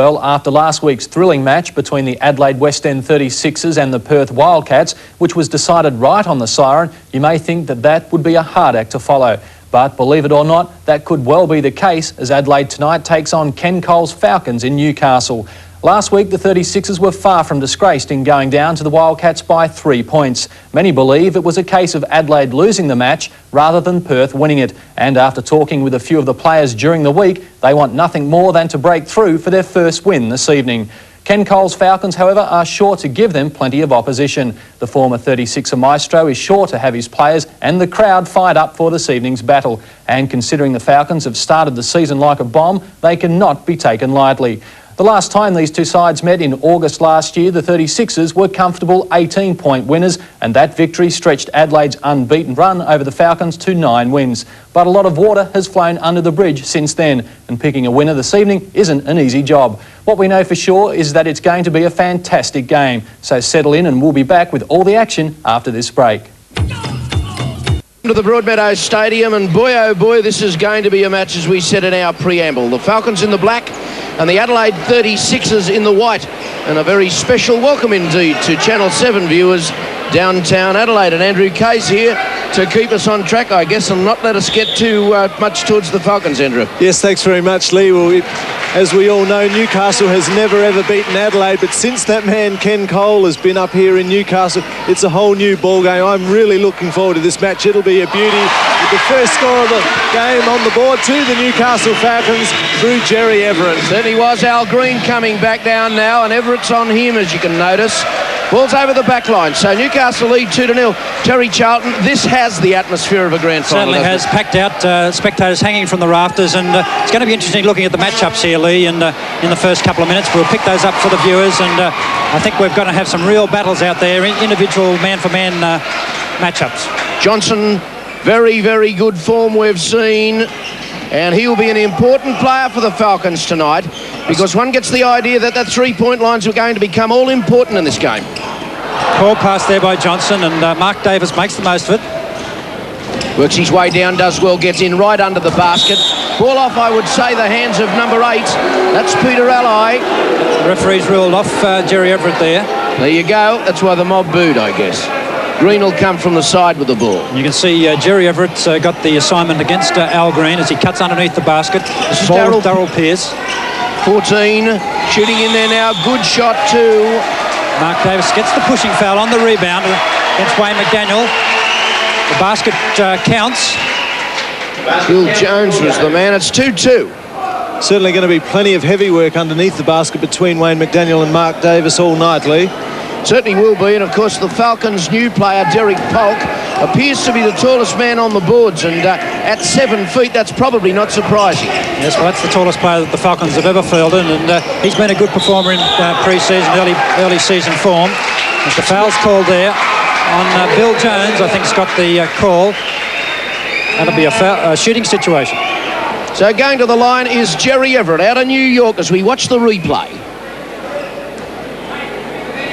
Well, after last week's thrilling match between the Adelaide 36ers and the Perth Wildcats, which was decided right on the siren, you may think that would be a hard act to follow. But believe it or not, that could well be the case as Adelaide tonight takes on Ken Cole's Falcons in Newcastle. Last week, the 36ers were far from disgraced in going down to the Wildcats by 3 points. Many believe it was a case of Adelaide losing the match rather than Perth winning it. And after talking with a few of the players during the week, they want nothing more than to break through for their first win this evening. Ken Cole's Falcons, however, are sure to give them plenty of opposition. The former 36er maestro is sure to have his players and the crowd fired up for this evening's battle. And considering the Falcons have started the season like a bomb, they cannot be taken lightly. The last time these two sides met in August last year, the 36ers were comfortable 18-point winners, and that victory stretched Adelaide's unbeaten run over the Falcons to 9 wins. But a lot of water has flown under the bridge since then, and picking a winner this evening isn't an easy job. What we know for sure is that it's going to be a fantastic game. So settle in and we'll be back with all the action after this break. To the Broadmeadows Stadium, and boy oh boy, this is going to be a match as we said in our preamble. The Falcons in the black and the Adelaide 36ers in the white, and a very special welcome indeed to Channel 7 viewers downtown Adelaide. And Andrew Kay's here to keep us on track, I guess, and not let us get too much towards the Falcons, Andrew. Yes, thanks very much, Lee. Well, as we all know, Newcastle has never ever beaten Adelaide, but since that man Ken Cole has been up here in Newcastle, it's a whole new ball game. I'm really looking forward to this match. It'll be a beauty. With the first score of the game on the board to the Newcastle Falcons through Jerry Everett. Certainly was. Al Green coming back down now, and Everett's on him, as you can notice. Ball's over the back line, so Newcastle lead 2-0. Terry Charlton, this has the atmosphere of a grand final. Certainly has. Packed out, spectators hanging from the rafters, and it's going to be interesting looking at the matchups here, Lee, and in the first couple of minutes. We'll pick those up for the viewers, and I think we're going to have some real battles out there, individual man-for-man matchups. Johnson, very, very good form we've seen, and he'll be an important player for the Falcons tonight, because one gets the idea that that three-point lines are going to become all important in this game. Poor pass there by Johnson, and Mark Davis makes the most of it. Works his way down, does well, gets in right under the basket. Ball off, I would say, the hands of number 8. That's Peter Ally. The referee's ruled off Jerry Everett there. There you go. That's why the mob booed, I guess. Green will come from the side with the ball. You can see Jerry Everett's got the assignment against Al Green as he cuts underneath the basket. This is Darryl Pearce. 14, shooting in there now. Good shot too. Mark Davis gets the pushing foul on the rebound against Wayne McDaniel. The basket counts. Bill Jones was the man. It's 2-2. Certainly going to be plenty of heavy work underneath the basket between Wayne McDaniel and Mark Davis all night, Lee. Certainly will be, and of course the Falcons' new player, Derek Polk, appears to be the tallest man on the boards, and at 7 feet, that's probably not surprising. Yes, well, that's the tallest player that the Falcons have ever fielded, and he's been a good performer in pre-season, early season form. As the foul's called there on Bill Jones, I think he's got the call. That'll be a shooting situation. So going to the line is Jerry Everett out of New York as we watch the replay.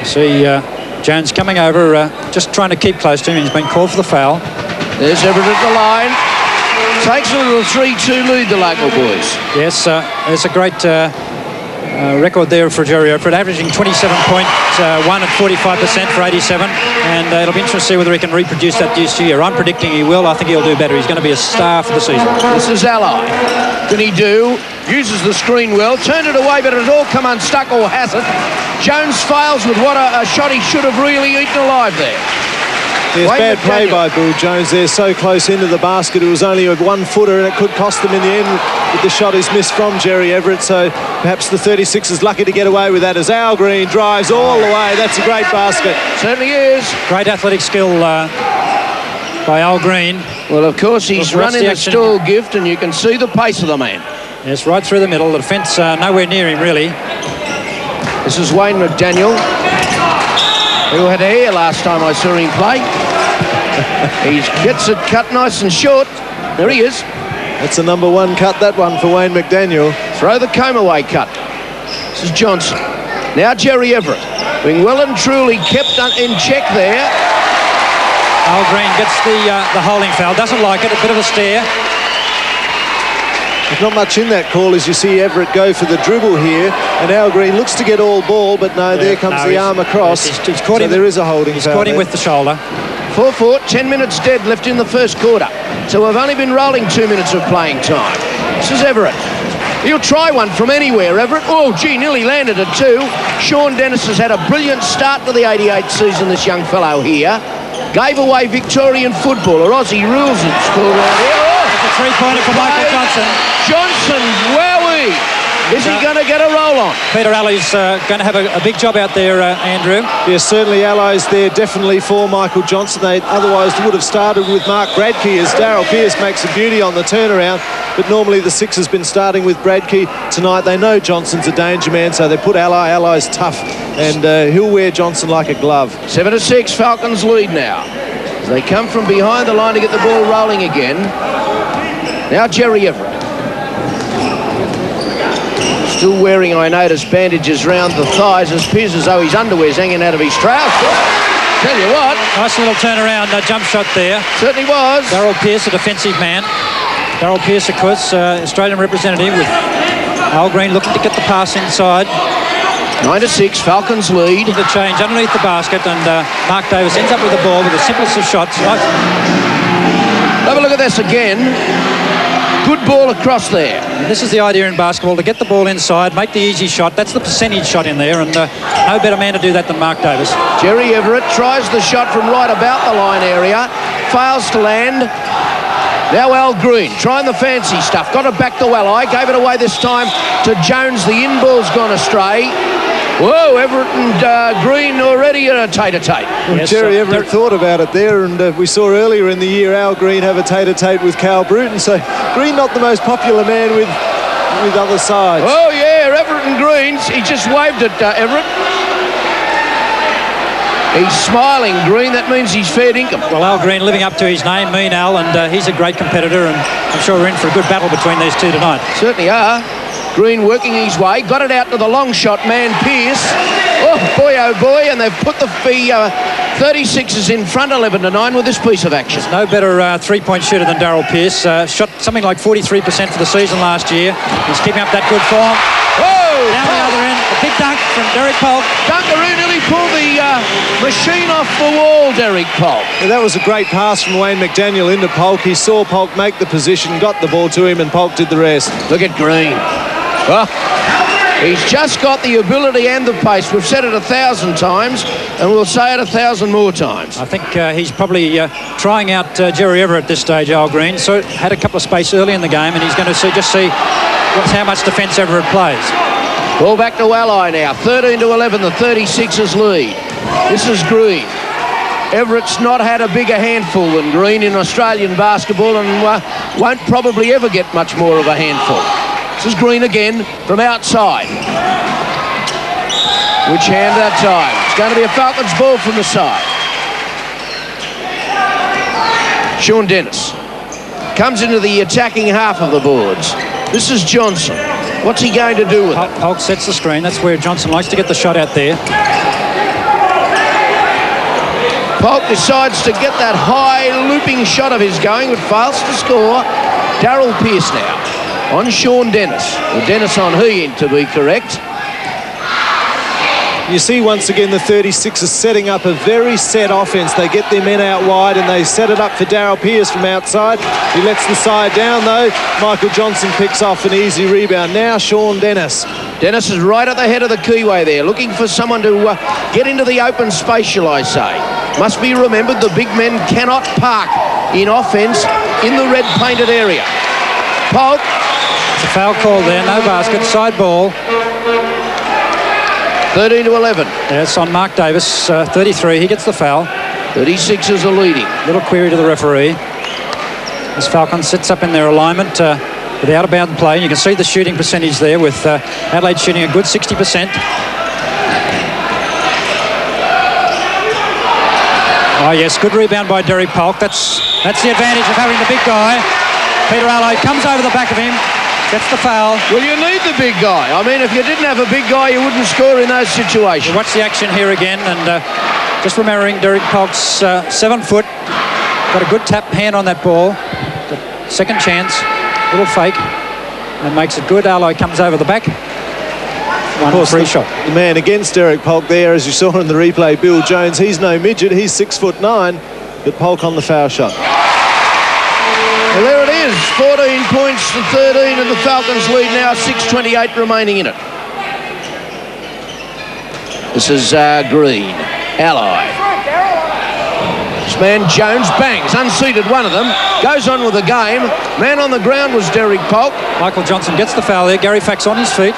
See Jones coming over, just trying to keep close to him. He's been called for the foul. There's Everett at the line. Takes a little 3-2 lead, the local boys. Yes, there's a great record there for Jerry Everett, averaging 27.1 at 45% for 87, and it'll be interesting to see whether he can reproduce that this year. I'm predicting he will. I think he'll do better. He's going to be a star for the season. This is Ally. Can he do? Uses the screen well. Turned it away, but it all come unstuck, or has it? Jones fails with what a shot he should have really eaten alive there. Yes, bad play by Bill Jones there, so close into the basket. It was only a 1-footer, and it could cost them in the end with the shot he's missed from Jerry Everett. So perhaps the 36ers lucky to get away with that as Al Green drives all the way. That's a great basket. Certainly is. Great athletic skill by Al Green. Well, of course, he's running the stall gift, and you can see the pace of the man. Yes, right through the middle. The defence nowhere near him, really. This is Wayne McDaniel, who had hair last time I saw him play. He gets it cut nice and short. There he is. That's a number 1 cut, that one, for Wayne McDaniel. Throw the comb away cut. This is Johnson. Now Jerry Everett, being well and truly kept in check there. Al Green gets the holding foul. Doesn't like it. A bit of a stare. There's not much in that call as you see Everett go for the dribble here, and Al Green looks to get all ball, but no, there comes the arm across. He's caught him. There is a holding foul. He's caught him with the shoulder. 4-4, 10 minutes dead left in the first quarter. So we've only been rolling 2 minutes of playing time. This is Everett. He'll try one from anywhere, Everett. Oh, gee, nearly landed it too. Sean Dennis has had a brilliant start to the 88 season, this young fellow here. Gave away Victorian football, or Aussie rules it's called around here. Oh, it's a three-pointer for Michael Johnson. Johnson, wowee. Is he going to get a roll on? Peter Alley's going to have a big job out there, Andrew. Yes, certainly Allies there definitely for Michael Johnson. They otherwise would have started with Mark Bradkey as Darryl Pearce makes a beauty on the turnaround. But normally the Six has been starting with Bradkey. Tonight they know Johnson's a danger man, so they put Allies tough, and he'll wear Johnson like a glove. 7-6, Falcons lead now. As they come from behind the line to get the ball rolling again. Now Jerry Everett. Still wearing, I notice, bandages round the thighs as appears as though his underwear's hanging out of his trousers. Tell you what. Nice little turnaround jump shot there. Certainly was. Darryl Pearce, a defensive man. Darryl Pearce, of course, Australian representative, with Al Green looking to get the pass inside. 9-6, Falcons lead. The change underneath the basket, and Mark Davis ends up with the ball with the simplest of shots. Have a look at this again. Good ball across there. And this is the idea in basketball, to get the ball inside, make the easy shot. That's the percentage shot in there, and no better man to do that than Mark Davis. Jerry Everett tries the shot from right about the line area. Fails to land. Now Al Green trying the fancy stuff. Got it back to Ally. Gave it away this time to Jones. The in ball's gone astray. Whoa, Everett and Green already at a tete-a-tete. Well, yes, Jerry Everett thought about it there, and we saw earlier in the year Al Green have a tete-a-tete with Cal Bruton, so Green not the most popular man with other sides. Oh yeah, Everett and Green. He just waved at Everett. He's smiling, Green. That means he's fair dinkum. Well, Al Green living up to his name, Mean Al, and he's a great competitor, and I'm sure we're in for a good battle between these two tonight. Certainly are. Green working his way, got it out to the long shot man, Pearce. Oh boy, and they've put the 36ers in front 11-9 with this piece of action. There's no better three-point shooter than Darryl Pearce. Shot something like 43% for the season last year. He's keeping up that good form. Whoa! Down the other end, a big dunk from Derek Polk. Dunkaroo nearly pulled the machine off the wall, Derek Polk. Yeah, that was a great pass from Wayne McDaniel into Polk. He saw Polk make the position, got the ball to him, and Polk did the rest. Look at Green. Oh, he's just got the ability and the pace. We've said it 1,000 times, and we'll say it 1,000 more times. I think he's probably trying out Jerry Everett at this stage, Al Green. So had a couple of space early in the game, and he's going to just see how much defence Everett plays. Ball back to Ally now. 13-11, the 36ers lead. This is Green. Everett's not had a bigger handful than Green in Australian basketball, and won't probably ever get much more of a handful. This is Green again from outside. Which hand that time? It's going to be a Falcons ball from the side. Sean Dennis comes into the attacking half of the boards. This is Johnson. What's he going to do with it? Polk sets the screen. That's where Johnson likes to get the shot out there. Polk decides to get that high looping shot of his going, but fails to score. Darryl Pearce now on Sean Dennis. Well, Dennis on he, to be correct. You see once again the 36ers setting up a very set offense. They get their men out wide and they set it up for Darryl Pearce from outside. He lets the side down though. Michael Johnson picks off an easy rebound. Now Sean Dennis. Dennis is right at the head of the keyway there, looking for someone to get into the open space, shall I say. Must be remembered the big men cannot park in offense in the red painted area. Polk. It's a foul call there, no basket, side ball. 13-11. It's on Mark Davis, 33. He gets the foul. 36ers are leading. Little query to the referee. As Falcons sits up in their alignment with the out-of-bound play. You can see the shooting percentage there with Adelaide shooting a good 60%. Oh, yes, good rebound by Derek Polk. That's the advantage of having the big guy. Peter Adelaide comes over the back of him. Gets the foul. Well, you need the big guy. I mean, if you didn't have a big guy, you wouldn't score in those situations. We'll watch the action here again, and just remembering Derek Polk's 7 foot. Got a good tap hand on that ball. Second chance. Little fake. and makes it good. Alloy comes over the back. One free shot. The man against Derek Polk there, as you saw in the replay, Bill Jones, he's no midget, he's 6'9", but Polk on the foul shot. Well, there it is, 14 points to 13, and the Falcons lead now, 6:28 remaining in it. This is Green, Alloy. This man Jones bangs, unseated one of them, goes on with the game. Man on the ground was Derek Polk. Michael Johnson gets the foul there. Gary Fax on his feet.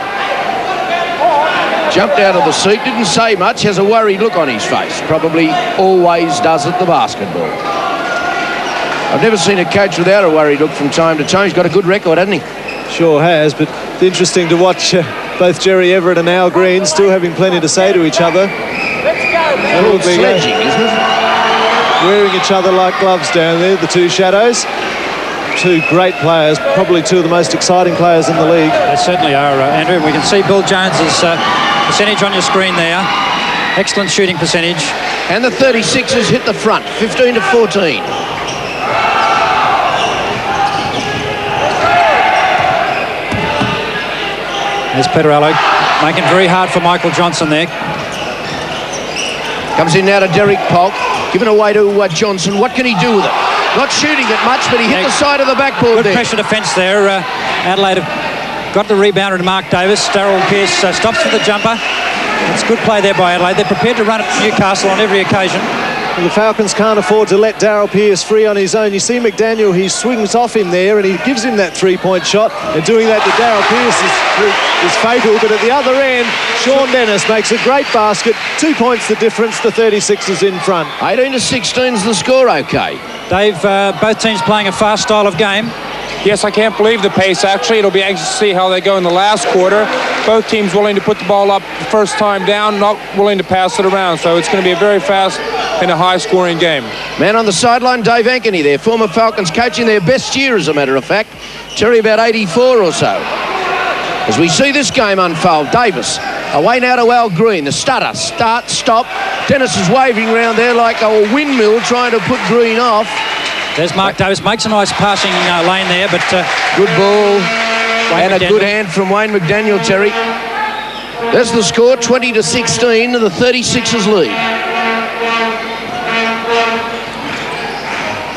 Jumped out of the seat, didn't say much, has a worried look on his face. Probably always does at the basketball. I've never seen a coach without a worried look from time to time. He's got a good record, hasn't he? Sure has, but it's interesting to watch both Jerry Everett and Al Green still having plenty to say to each other. A little sledging, isn't it? Wearing each other like gloves down there, the two shadows. Two great players, probably two of the most exciting players in the league. They certainly are, Andrew. We can see Bill Jones's percentage on your screen there. Excellent shooting percentage. And the 36ers hit the front, 15 to 14. There's Peter Allo making it very hard for Michael Johnson there. Comes in now to Derek Polk, given away to Johnson. What can he do with it? Not shooting it much, but he hit the side of the backboard there. Good there. pressure defence there. Adelaide have got the rebounder to Mark Davis. Darryl Pearce stops for the jumper. It's good play there by Adelaide. They're prepared to run it to Newcastle on every occasion. Well, the Falcons can't afford to let Darryl Pearce free on his own. You see McDaniel, he swings off him there and he gives him that three-point shot. And doing that to Darryl Pearce is fatal. But at the other end, Sean Dennis makes a great basket. 2 points the difference, the 36ers in front. 18 to 16 is the score, okay. Dave, both teams playing a fast style of game. Yes, I can't believe the pace, actually. It'll be anxious to see how they go in the last quarter. Both teams willing to put the ball up the first time down, not willing to pass it around. So it's going to be a very fast and a high-scoring game. Man on the sideline, Dave Ankeny there, former Falcons coach in their best year, as a matter of fact. Terry about 84 or so. As we see this game unfold, Davis away now to Al Green. The stutter, start, stop. Dennis is waving around there like a windmill trying to put Green off. There's Mark Davis, makes a nice passing lane there, but... good ball Wayne and McDaniel. A good hand from Wayne McDaniel, Terry. There's the score, 20 to 16, the 36ers lead.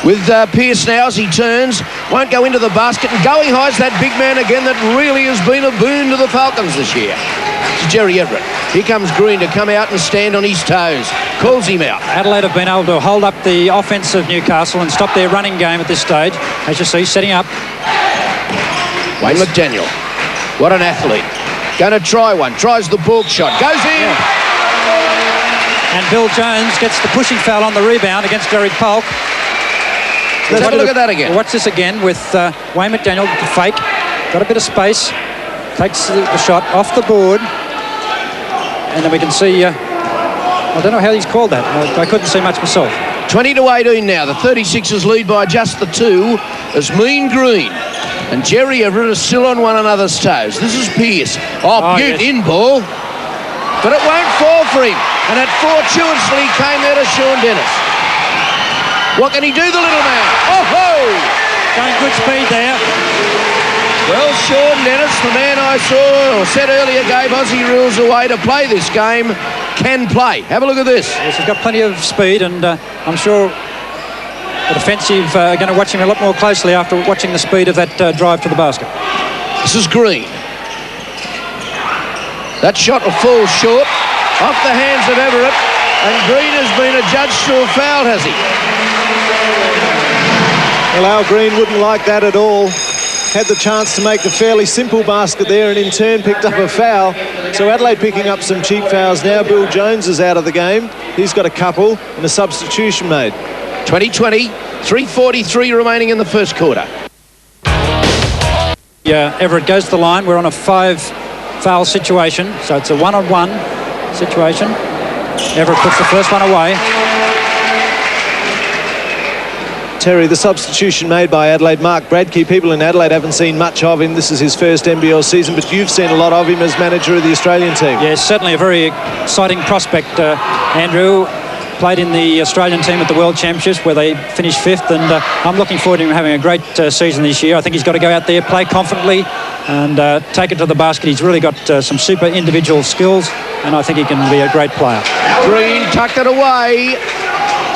With Pearce now as he turns, won't go into the basket, and going high is that big man again that really has been a boon to the Falcons this year. It's Jerry Everett. Here comes Green to come out and stand on his toes. Calls him out. Adelaide have been able to hold up the offense of Newcastle and stop their running game at this stage. As you see, setting up. Wayne McDaniel. What an athlete. Going to try one. Tries the bulk shot. Goes in. Yeah. And Bill Jones gets the pushing foul on the rebound against Derek Polk. Let's have a look at that again. Watch this again with Wayne McDaniel, the fake. Got a bit of space. Takes the shot off the board. And then we can see... I don't know how he's called that. I couldn't see much myself. 20 to 18 now. The 36ers lead by just the two as Mean Green and Jerry Everett are still on one another's toes. This is Pearce. Oh, Butte yes. in ball. But it won't fall for him. And it fortuitously came there to Sean Dennis. What can he do, the little man? Oh-ho! Going good speed there. Well, Sean Dennis, the man I saw or said earlier gave Aussie rules away to play this game, can play. Have a look at this. Yes, he's got plenty of speed, and I'm sure the defensive are going to watch him a lot more closely after watching the speed of that drive to the basket. This is Green. That shot will fall short, off the hands of Everett, and Green has been adjudged to a foul, has he? Well, Al Green wouldn't like that at all. Had the chance to make the fairly simple basket there and in turn picked up a foul. So Adelaide picking up some cheap fouls now. Bill Jones is out of the game. He's got a couple and a substitution made. 20-20, 3:43 remaining in the first quarter. Yeah, Everett goes to the line. We're on a 5-foul situation, so it's a one-on-one situation. Everett puts the first one away. Terry, the substitution made by Adelaide, Mark Bradkey. People in Adelaide haven't seen much of him. This is his first NBL season, but you've seen a lot of him as manager of the Australian team. Yeah, certainly a very exciting prospect, Andrew. Played in the Australian team at the World Championships where they finished 5th, and I'm looking forward to him having a great season this year. I think he's got to go out there, play confidently, and take it to the basket. He's really got some super individual skills, and I think he can be a great player. Green tucked it away.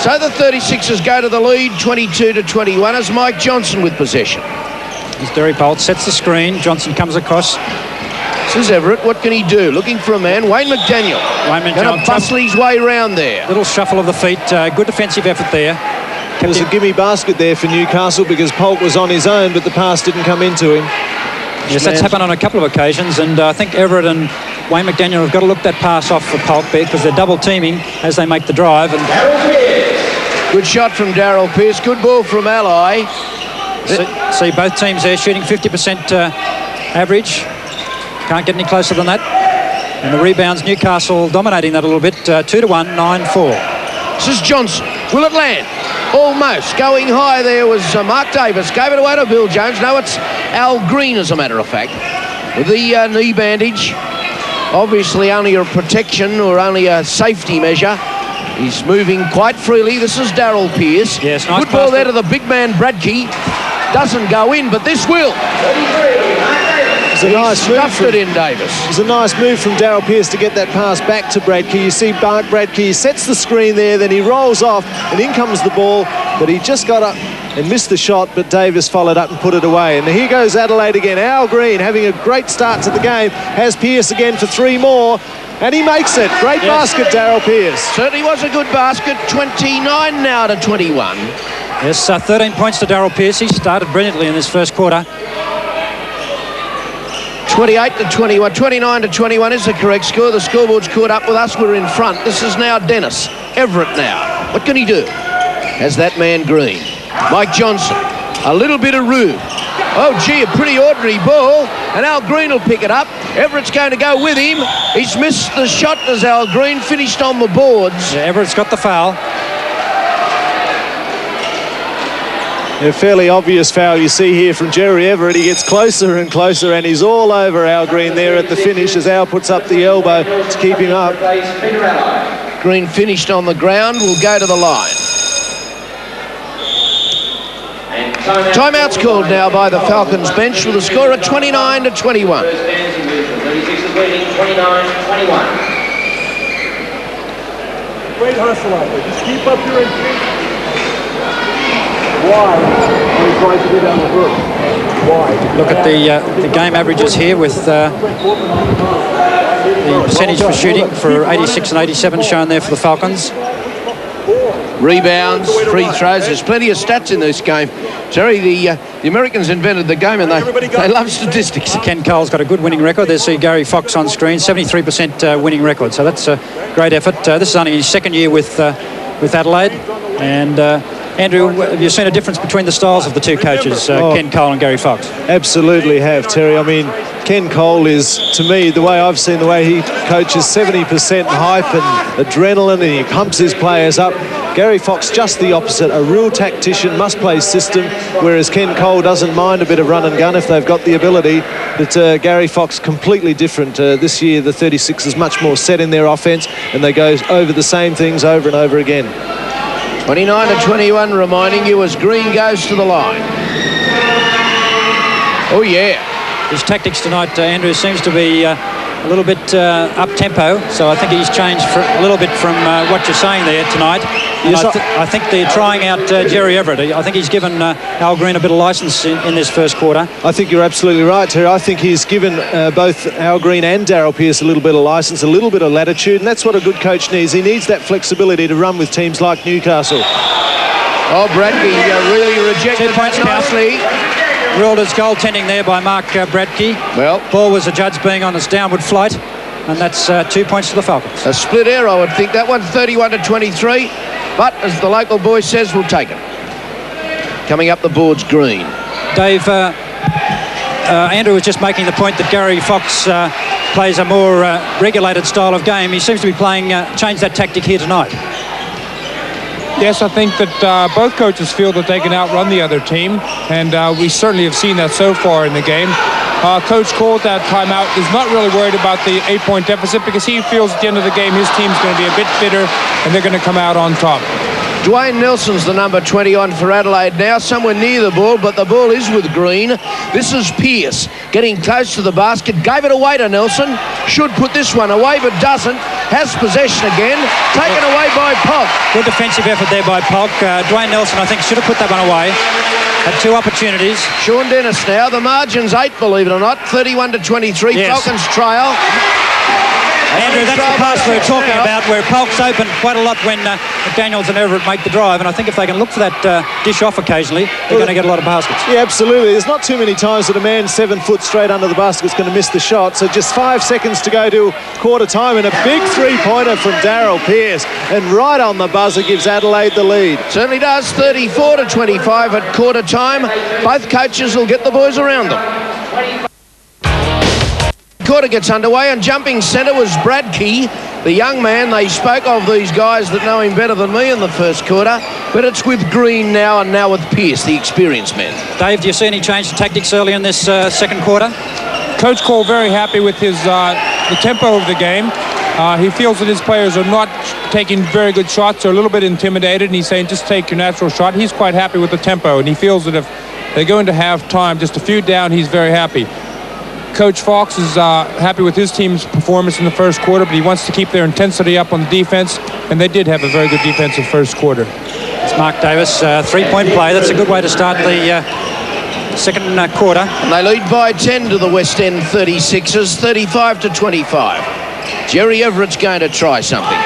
So the 36ers go to the lead, 22-21, as Mike Johnson with possession. As Derry Bolt sets the screen, Johnson comes across. This is Everett. What can he do? Looking for a man. Wayne McDaniel. Going to bustle his way round there. Little shuffle of the feet. Good defensive effort there. It was a gimme basket there for Newcastle because Polk was on his own, but the pass didn't come into him. Yes, that's happened on a couple of occasions, and I think Everett and Wayne McDaniel have got to look that pass off for Polk because they're double teaming as they make the drive. And good shot from Darryl Pearce. Good ball from Ally. See both teams there shooting 50% average. Can't get any closer than that. And the rebounds, Newcastle dominating that a little bit. 2-1, 9-4. This is Johnson. Will it land? Almost. Going high there was Mark Davis. Gave it away to Bill Jones. No, it's Al Green, as a matter of fact, with the knee bandage. Obviously only a protection or only a safety measure. He's moving quite freely. This is Darryl Pearce. Yes, nice good ball there to the big man Bradkey. Doesn't go in, but this will. It's a nice move. Stuffed it in, Davis. It was a nice move from Darryl Pearce to get that pass back to Bradkey. You see Mark Bradkey sets the screen there, then he rolls off, and in comes the ball, but he just got up and missed the shot, but Davis followed up and put it away. And here goes Adelaide again. Al Green having a great start to the game, has Pearce again for 3 more, and he makes it. Great basket, Darryl Pearce. Certainly was a good basket. 29 now to 21. Yes, 13 points to Darryl Pearce. He started brilliantly in this first quarter. 28-21, 29-21 is the correct score. The scoreboard's caught up with us. We're in front. This is now Dennis. Everett now. What can he do? Has that man Green. Mike Johnson. A little bit of room. Oh, gee, a pretty ordinary ball. And Al Green will pick it up. Everett's going to go with him. He's missed the shot as Al Green finished on the boards. Yeah, Everett's got the foul. A fairly obvious foul you see here from Jerry Everett. He gets closer and closer, and he's all over Al Green there at the finish as Al puts up the elbow to keep him up. Green finished on the ground. Will go to the line. Timeout's called now by the Falcons bench with a score of 29-21. Great hustle out there. Just keep up your intensity. Why when he tries to go down the hook? Why? Look at the game averages here with the percentage for shooting for 86 and 87 shown there for the Falcons. Rebounds, free throws. There's plenty of stats in this game. Terry, the Americans invented the game and they love statistics. Ken Cole's got a good winning record. There's Gary Fox on screen, 73% winning record. So that's a great effort. This is only his second year with Adelaide. And Andrew, have you seen a difference between the styles of the two coaches, Ken Cole and Gary Fox? Absolutely have, Terry. I mean, Ken Cole is, to me, the way I've seen the way he coaches, 70% hype and adrenaline, and he pumps his players up. Gary Fox, just the opposite, a real tactician, must-play system, whereas Ken Cole doesn't mind a bit of run and gun if they've got the ability. But Gary Fox, completely different. This year, the 36ers much more set in their offence, and they go over the same things over and over again. 29-21, reminding you as Green goes to the line. Oh, yeah. His tactics tonight, Andrew, seems to be a little bit up-tempo, so I think he's changed a little bit from what you're saying there tonight. Yes, I think they're trying out Jerry Everett. I think he's given Al Green a bit of licence in this first quarter. I think you're absolutely right, Terry. I think he's given both Al Green and Darryl Pearce a little bit of licence, a little bit of latitude, and that's what a good coach needs. He needs that flexibility to run with teams like Newcastle. Oh, Bradkey really rejected that nicely. Ruled as goaltending there by Mark Bradkey. Well, ball was adjudged being on its downward flight, and that's 2 points to the Falcons. A split error, I would think. That one 31-23, but as the local boy says, we'll take it. Coming up the boards, Green. Dave, Andrew was just making the point that Gary Fox plays a more regulated style of game. He seems to be playing, changed that tactic here tonight. Yes, I think that both coaches feel that they can outrun the other team, and we certainly have seen that so far in the game. Coach Cole at that timeout is not really worried about the 8-point deficit because he feels at the end of the game his team's going to be a bit fitter and they're going to come out on top. Dwayne Nelson's the number 20 on for Adelaide now, somewhere near the ball, but the ball is with Green. This is Pearce getting close to the basket. Gave it away to Nelson. Should put this one away, but doesn't. Has possession again. Taken away by Polk. Good defensive effort there by Polk. Dwayne Nelson, I think, should have put that one away. Had 2 opportunities. Sean Dennis now. The margin's 8, believe it or not. 31-23. Yes. Falcons trail. Andrew, that's the pass we were talking about, where Polk's open quite a lot when McDaniels and Everett make the drive, and I think if they can look for that dish off occasionally, they're going to get a lot of baskets. Yeah, absolutely. There's not too many times that a man 7 foot straight under the basket is going to miss the shot, so just 5 seconds to go to quarter time, and a big three-pointer from Daryl Pearce, and right on the buzzer gives Adelaide the lead. Certainly does. 34-25 at quarter time. Both coaches will get the boys around them. Quarter gets underway, and jumping centre was Bradkey, the young man. They spoke of these guys that know him better than me in the first quarter, but it's with Green now, and now with Pearce, the experienced man. Dave, do you see any change to tactics early in this second quarter? Coach Cole very happy with his the tempo of the game. He feels that his players are not taking very good shots. They're a little bit intimidated, and he's saying just take your natural shot. He's quite happy with the tempo, and he feels that if they go into half-time just a few down, he's very happy. Coach Fox is happy with his team's performance in the first quarter, but he wants to keep their intensity up on the defense, and they did have a very good defensive first quarter. It's Mark Davis, three-point play. That's a good way to start the second quarter. And they lead by 10 to the West End 36ers, 35-25. Jerry Everett's going to try something.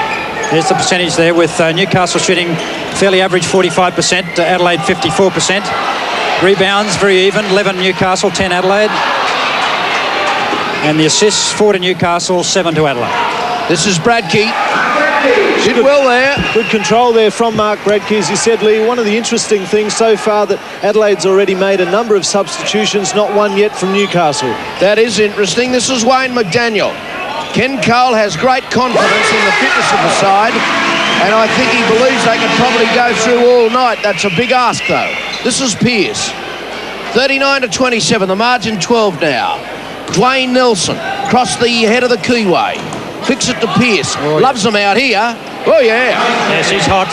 There's the percentage there with Newcastle shooting fairly average 45%, Adelaide 54%. Rebounds very even, 11 Newcastle, 10 Adelaide. And the assists, 4 to Newcastle, 7 to Adelaide. This is Bradkey. Did well there. Good control there from Mark Bradkey. As you said, Lee, one of the interesting things so far that Adelaide's already made a number of substitutions, not one yet from Newcastle. That is interesting. This is Wayne McDaniel. Ken Cole has great confidence in the fitness of the side, and I think he believes they could probably go through all night. That's a big ask, though. This is Pearce. 39-27, the margin 12 now. Dwayne Nelson, across the head of the keyway. Flicks it to Pearce. Loves them out here. Oh, yeah. Yes, he's hot.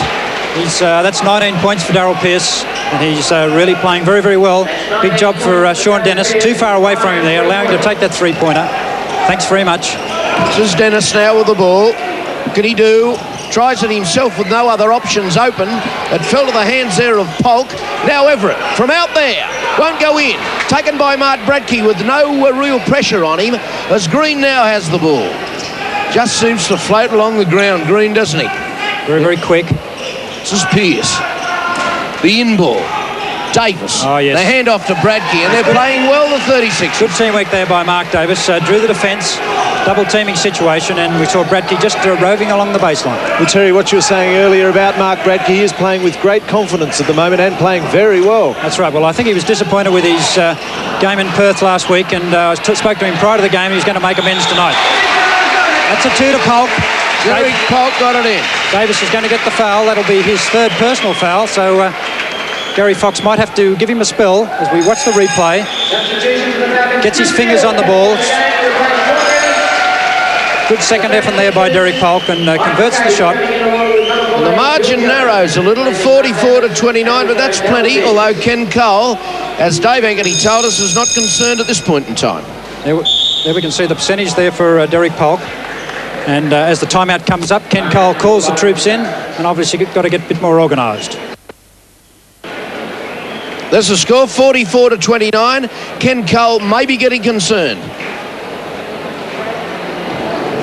That's 19 points for Daryl Pearce, and he's really playing very, very well. Big job for Sean Dennis. Too far away from him there, allowing him to take that three-pointer. Thanks very much. This is Dennis now with the ball. What can he do? Tries it himself with no other options open. It fell to the hands there of Polk. Now Everett from out there. Won't go in. Taken by Mark Bradkey with no real pressure on him, as Green now has the ball. Just seems to float along the ground, Green, doesn't he? Very, very quick. This is Pearce. The in-ball. Davis. Oh, yes. The handoff to Bradkey, and they're playing well, the 36. Good teamwork there by Mark Davis. Drew the defence, double-teaming situation, and we saw Bradkey just roving along the baseline. Well, Terry, what you were saying earlier about Mark Bradkey, he is playing with great confidence at the moment and playing very well. That's right. Well, I think he was disappointed with his game in Perth last week, and I spoke to him prior to the game. He's going to make amends tonight. That's a 2 to Polk. Jerry Polk got it in. Davis is going to get the foul. That'll be his third personal foul, so Gary Fox might have to give him a spell as we watch the replay. Gets his fingers on the ball. Good second effort there by Derek Polk, and converts the shot. And the margin narrows a little to 44-29, but that's plenty, although Ken Cole, as Dave Anthony told us, is not concerned at this point in time. There we can see the percentage there for Derek Polk. And as the timeout comes up, Ken Cole calls the troops in, and obviously got to get a bit more organised. There's the score, 44-29. Ken Cole may be getting concerned.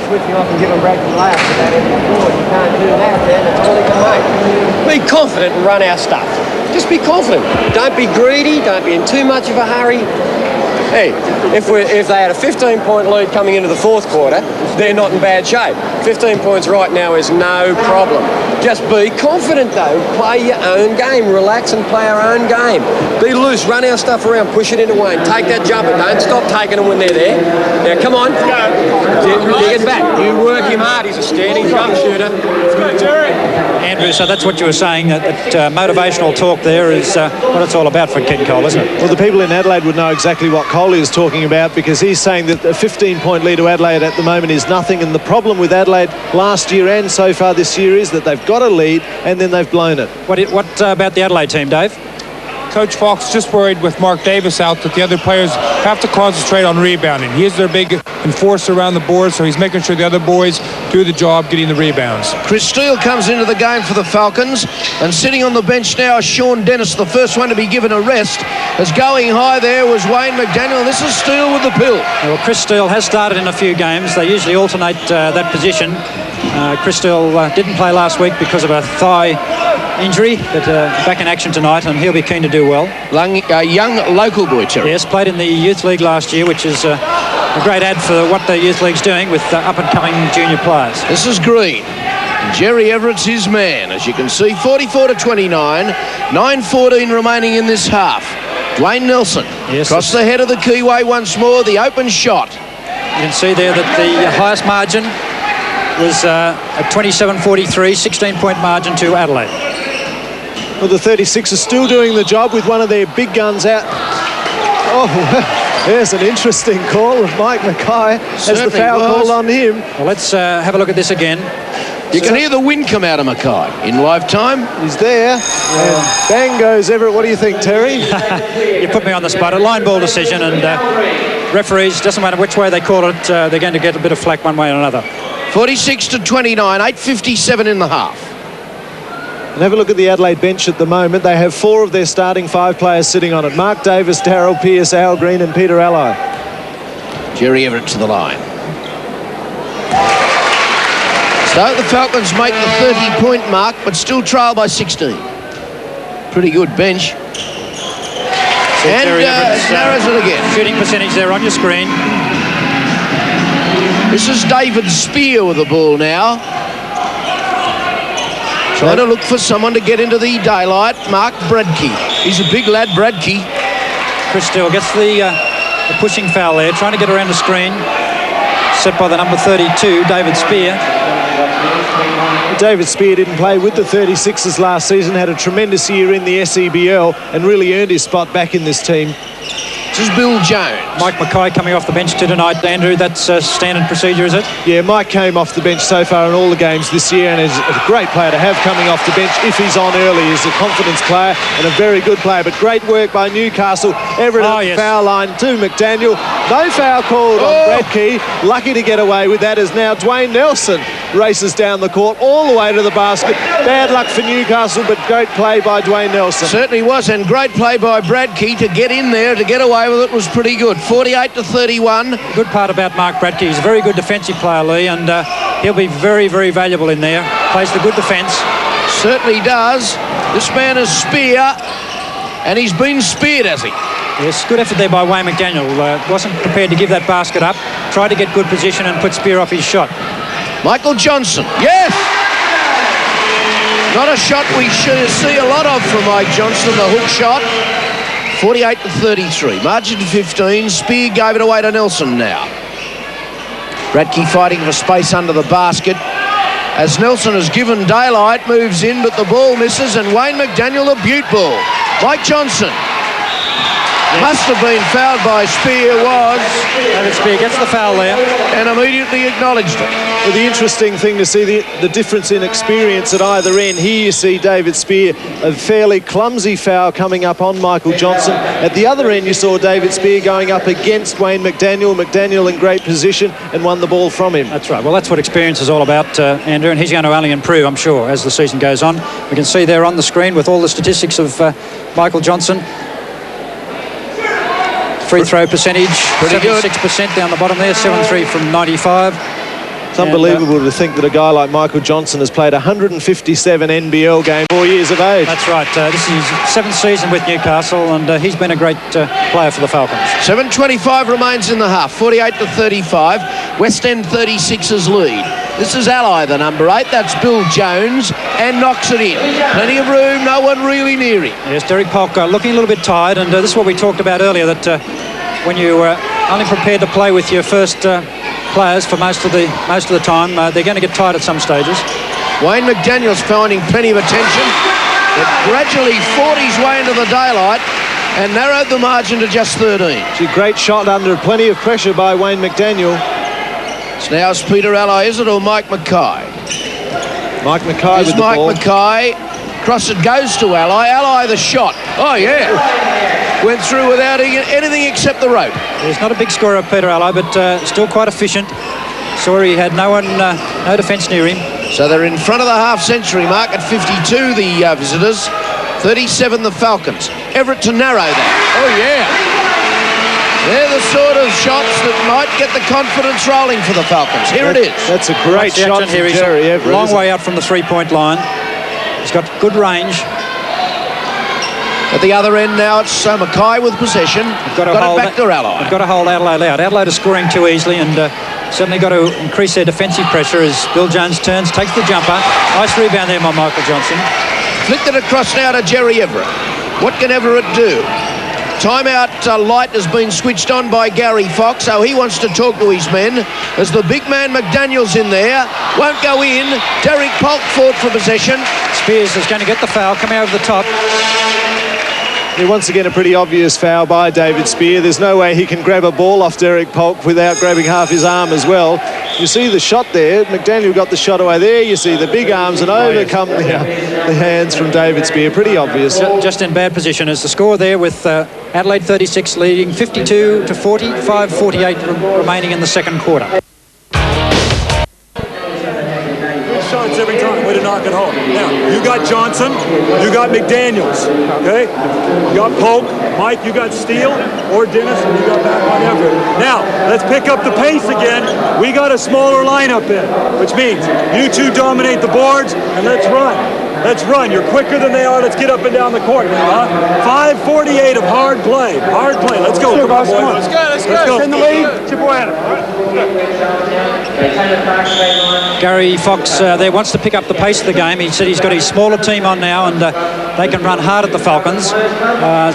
Switching off and giving break the last with that empty board. You can't do that, then. It's all he can make. Be confident and run our stuff. Just be confident. Don't be greedy. Don't be in too much of a hurry. Hey, if they had a 15-point lead coming into the fourth quarter, they're not in bad shape. 15 points right now is no problem. Just be confident, though. Play your own game. Relax and play our own game. Be loose. Run our stuff around. Push it into Wayne. Take that jumper. Don't stop taking them when they're there. Now, come on. Dig it back. You work him hard. He's a standing drum shooter. Andrew, so that's what you were saying, that motivational talk there is what it's all about for Ken Cole, isn't it? Well, the people in Adelaide would know exactly what Coley is talking about, because he's saying that a 15-point lead to Adelaide at the moment is nothing, and the problem with Adelaide last year and so far this year is that they've got a lead and then they've blown it. What about the Adelaide team, Dave? Coach Fox just worried with Mark Davis out that the other players have to concentrate on rebounding. He's their big enforcer around the board, so he's making sure the other boys do the job getting the rebounds. Chris Steele comes into the game for the Falcons, and sitting on the bench now is Sean Dennis, the first one to be given a rest, as going high there was Wayne McDaniel. This is Steele with the pill. Well, Chris Steele has started in a few games. They usually alternate that position. Chris Steele didn't play last week because of a thigh injury, but back in action tonight, and he'll be keen to do well. Young local boy, Terry. Yes, played in the Youth League last year, which is a great ad for what the Youth League's doing with up-and-coming junior players. This is Green. Jerry Everett's his man, as you can see, 44-29, 9:14 remaining in this half. Dwayne Nelson, yes, across the head of the keyway once more, the open shot. You can see there that the highest margin was at 27-43, 16-point margin to Adelaide. Well, the 36ers are still doing the job with one of their big guns out. Oh, there's an interesting call of Mike Mackay as the foul called on him. Well, let's have a look at this again. You can hear the wind come out of Mackay in live time. He's there. And bang goes Everett. What do you think, Terry? You put me on the spot. A line ball decision, and referees, doesn't matter which way they call it, they're going to get a bit of flack one way or another. 46-29, 8:57 in the half. And have a look at the Adelaide bench at the moment. They have 4 of their starting 5 players sitting on it. Mark Davis, Darryl Pearce, Al Green and Peter Allo. Jerry Everett to the line. So the Falcons make the 30-point mark, but still trail by 16. Pretty good bench. And narrows it again. Shooting percentage there on your screen. This is David Spear with the ball now. Trying to look for someone to get into the daylight. Mark Bradkey. He's a big lad, Bradkey. Chris Steele gets the pushing foul there, trying to get around the screen. Set by the number 32, David Spear. David Spear didn't play with the 36ers last season, had a tremendous year in the SEBL and really earned his spot back in this team. This is Bill Jones. Mike Mackay coming off the bench tonight, Andrew. That's standard procedure, is it? Yeah, Mike came off the bench so far in all the games this year and is a great player to have coming off the bench if he's on early. He's a confidence player and a very good player, but great work by Newcastle. Everett at the foul line to McDaniel. No foul called on Bradkey. Lucky to get away with that, as now Dwayne Nelson races down the court all the way to the basket. Bad luck for Newcastle, but great play by Dwayne Nelson. Certainly was, and great play by Bradkey to get in there, to get away with it was pretty good. 48-31. Good part about Mark Bradkey. He's a very good defensive player, Lee, and he'll be very, very valuable in there. Plays the good defence. Certainly does. This man is Spear, and he's been speared, has he? Yes, good effort there by Wayne McDaniel. Wasn't prepared to give that basket up. Tried to get good position and put Spear off his shot. Michael Johnson. Yes! Not a shot we see a lot of from Mike Johnson, the hook shot. 48-33. Margin to 15. Spear gave it away to Nelson now. Bradkey fighting for space under the basket. As Nelson has given daylight, moves in, but the ball misses, and Wayne McDaniel a butte ball. Mike Johnson. Must have been fouled by Spear, was. David Spear gets the foul there. And immediately acknowledged it. Well, the interesting thing to see the difference in experience at either end. Here you see David Spear, a fairly clumsy foul coming up on Michael Johnson. At the other end, you saw David Spear going up against Wayne McDaniel. McDaniel in great position and won the ball from him. That's right. Well, that's what experience is all about, Andrew, and he's going to only improve, I'm sure, as the season goes on. We can see there on the screen with all the statistics of Michael Johnson. Free throw percentage, 76% down the bottom there, 7-3 from 95. It's unbelievable to think that a guy like Michael Johnson has played 157 NBL games, 4 years of age. That's right. This is his 7th season with Newcastle, and he's been a great player for the Falcons. 7:25 remains in the half, 48-35. West End 36ers lead. This is Ally, the number 8. That's Bill Jones, and knocks it in. Plenty of room, no one really near him. Yes, Derek Polk looking a little bit tired, and this is what we talked about earlier, that when you are only prepared to play with your first players for most of the time, they're going to get tired at some stages. Wayne McDaniel's finding plenty of attention, but gradually fought his way into the daylight. and narrowed the margin to just 13. It's a great shot under plenty of pressure by Wayne McDaniel. It's now Peter Ally, is it, or Mike Mackay? Mike Mackay with the Mike ball. Mackay. Cross it goes to Ally. Ally the shot. Oh, yeah. Went through without anything except the rope. He's not a big scorer, Peter Ally, but still quite efficient. Saw he had no defence near him. So they're in front of the half-century mark at 52, the visitors. 37, the Falcons. Everett to narrow that. Oh, yeah. They're the sort of shots that might get the confidence rolling for the Falcons. Here it is. That's a great shot from Jerry Everett. Long way out from the three-point line. He's got good range. At the other end now, it's Mackay with possession. Got it back to Ally. They've got to hold Adelaide out. Adelaide is scoring too easily, and certainly got to increase their defensive pressure as Bill Jones turns, takes the jumper. Nice rebound there by Michael Johnson. Flicked it across now to Jerry Everett. What can Everett do? Timeout light has been switched on by Gary Fox, so he wants to talk to his men. As the big man McDaniel's in there, won't go in. Derek Polk fought for possession. Spears is going to get the foul, coming over the top. Once again, a pretty obvious foul by David Spear. There's no way he can grab a ball off Derek Polk without grabbing half his arm as well. You see the shot there. McDaniel got the shot away there. You see the big arms and overcome the hands from David Spear. Pretty obvious. Just in bad position as the score there with Adelaide 36 leading 52 to 40, 5:48 remaining in the second quarter. Shots every time, way to knock it home. Now, you got Johnson, you got McDaniels, okay? You got Polk, Mike, you got Steele, or Dennis, and you got back on Everett. Now, let's pick up the pace again. We got a smaller lineup in, which means you two dominate the boards, and let's run. Let's run. You're quicker than they are. Let's get up and down the court. 5:48 of hard play. Hard play. Let's go. Come on, boys. Let's go. Let's go. In the lead. It's your boy Adam. Gary Fox there wants to pick up the pace of the game. He said he's got his smaller team on now, and they can run hard at the Falcons. I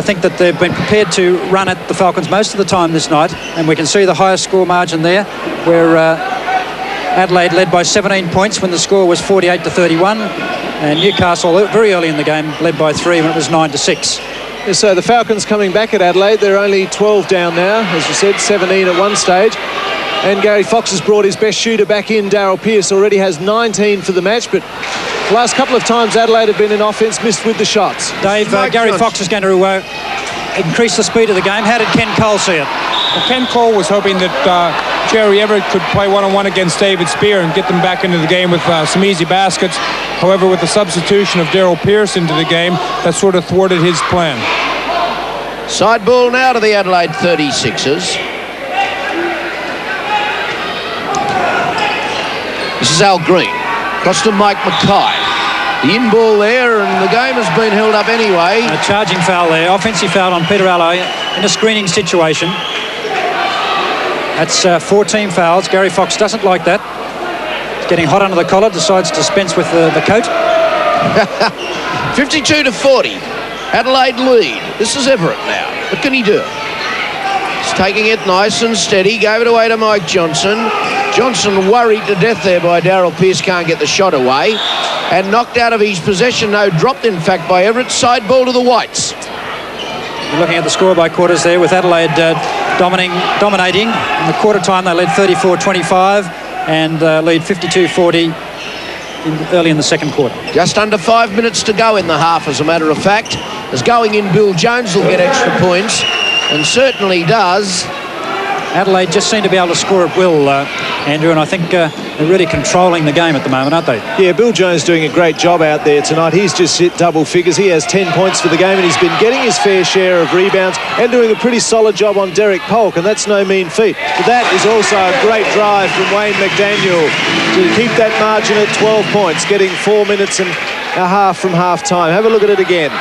think that they've been prepared to run at the Falcons most of the time this night, and we can see the highest score margin there, where Adelaide led by 17 points when the score was 48 to 31, and Newcastle very early in the game led by 3 when it was 9 to 6. So the Falcons coming back at Adelaide. They're only 12 down now, as you said, 17 at one stage. And Gary Fox has brought his best shooter back in. Darryl Pearce already has 19 for the match, but the last couple of times Adelaide have been in offence, missed with the shots. Dave, Gary Fox is going to increase the speed of the game. How did Ken Cole see it? Well, Ken Cole was hoping that Jerry Everett could play one-on-one against David Spear and get them back into the game with some easy baskets. However, with the substitution of Darryl Pearce into the game, that sort of thwarted his plan. Side ball now to the Adelaide 36ers. This is Al Green. Cross to Mike Mackay. The in ball there, and the game has been held up anyway. A charging foul there. Offensive foul on Peter Ally in a screening situation. That's 14 fouls. Gary Fox doesn't like that. He's getting hot under the collar, decides to dispense with the coat. 52 to 40. Adelaide lead. This is Everett now. What can he do? He's taking it nice and steady. Gave it away to Mike Johnson. Johnson worried to death there by Darryl Pearce. Can't get the shot away. And knocked out of his possession. No, dropped in fact by Everett. Side ball to the Whites. You're looking at the score by quarters there with Adelaide dominating. In the quarter time they led 34-25 and lead 52-40 early in the second quarter. Just under 5 minutes to go in the half, as a matter of fact. As going in, Bill Jones will get extra points, and certainly does. Adelaide just seem to be able to score at will, Andrew, and I think they're really controlling the game at the moment, aren't they? Yeah, Bill Jones doing a great job out there tonight. He's just hit double figures. He has 10 points for the game, and he's been getting his fair share of rebounds and doing a pretty solid job on Derek Polk, and that's no mean feat. But that is also a great drive from Wayne McDaniel to keep that margin at 12 points, getting 4 minutes and a half from half-time. Have a look at it again.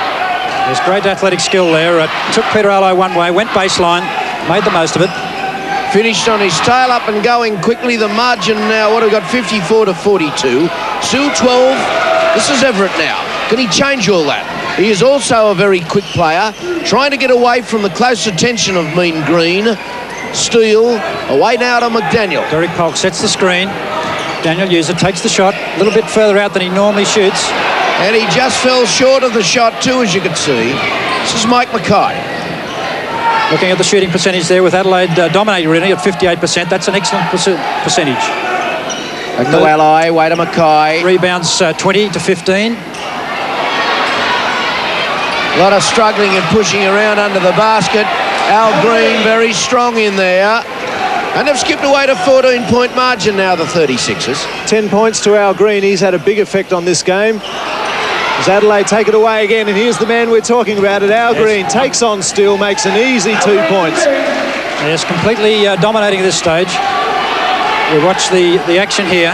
There's great athletic skill there. Took Peter Ally one way, went baseline, made the most of it. Finished on his tail up and going quickly. The margin now, what have we got, 54 to 42. Still 12. This is Everett now. Can he change all that? He is also a very quick player, trying to get away from the close attention of Mean Green. Steele, away now to McDaniel. Derek Polk sets the screen. Daniel User takes the shot a little bit further out than he normally shoots. And he just fell short of the shot too, as you could see. This is Mike Mackay. Looking at the shooting percentage there with Adelaide dominating really at 58%. That's an excellent percentage. Back to Ally, way to Mackay. Rebounds 20 to 15. A lot of struggling and pushing around under the basket. Al Green very strong in there. And they've skipped away to 14-point margin now, the 36ers. 10 points to Al Green. He's had a big effect on this game. As Adelaide take it away again, and here's the man we're talking about it. Al Green takes on Steele, makes an easy 2 points. Yes, completely dominating this stage. We watch the action here.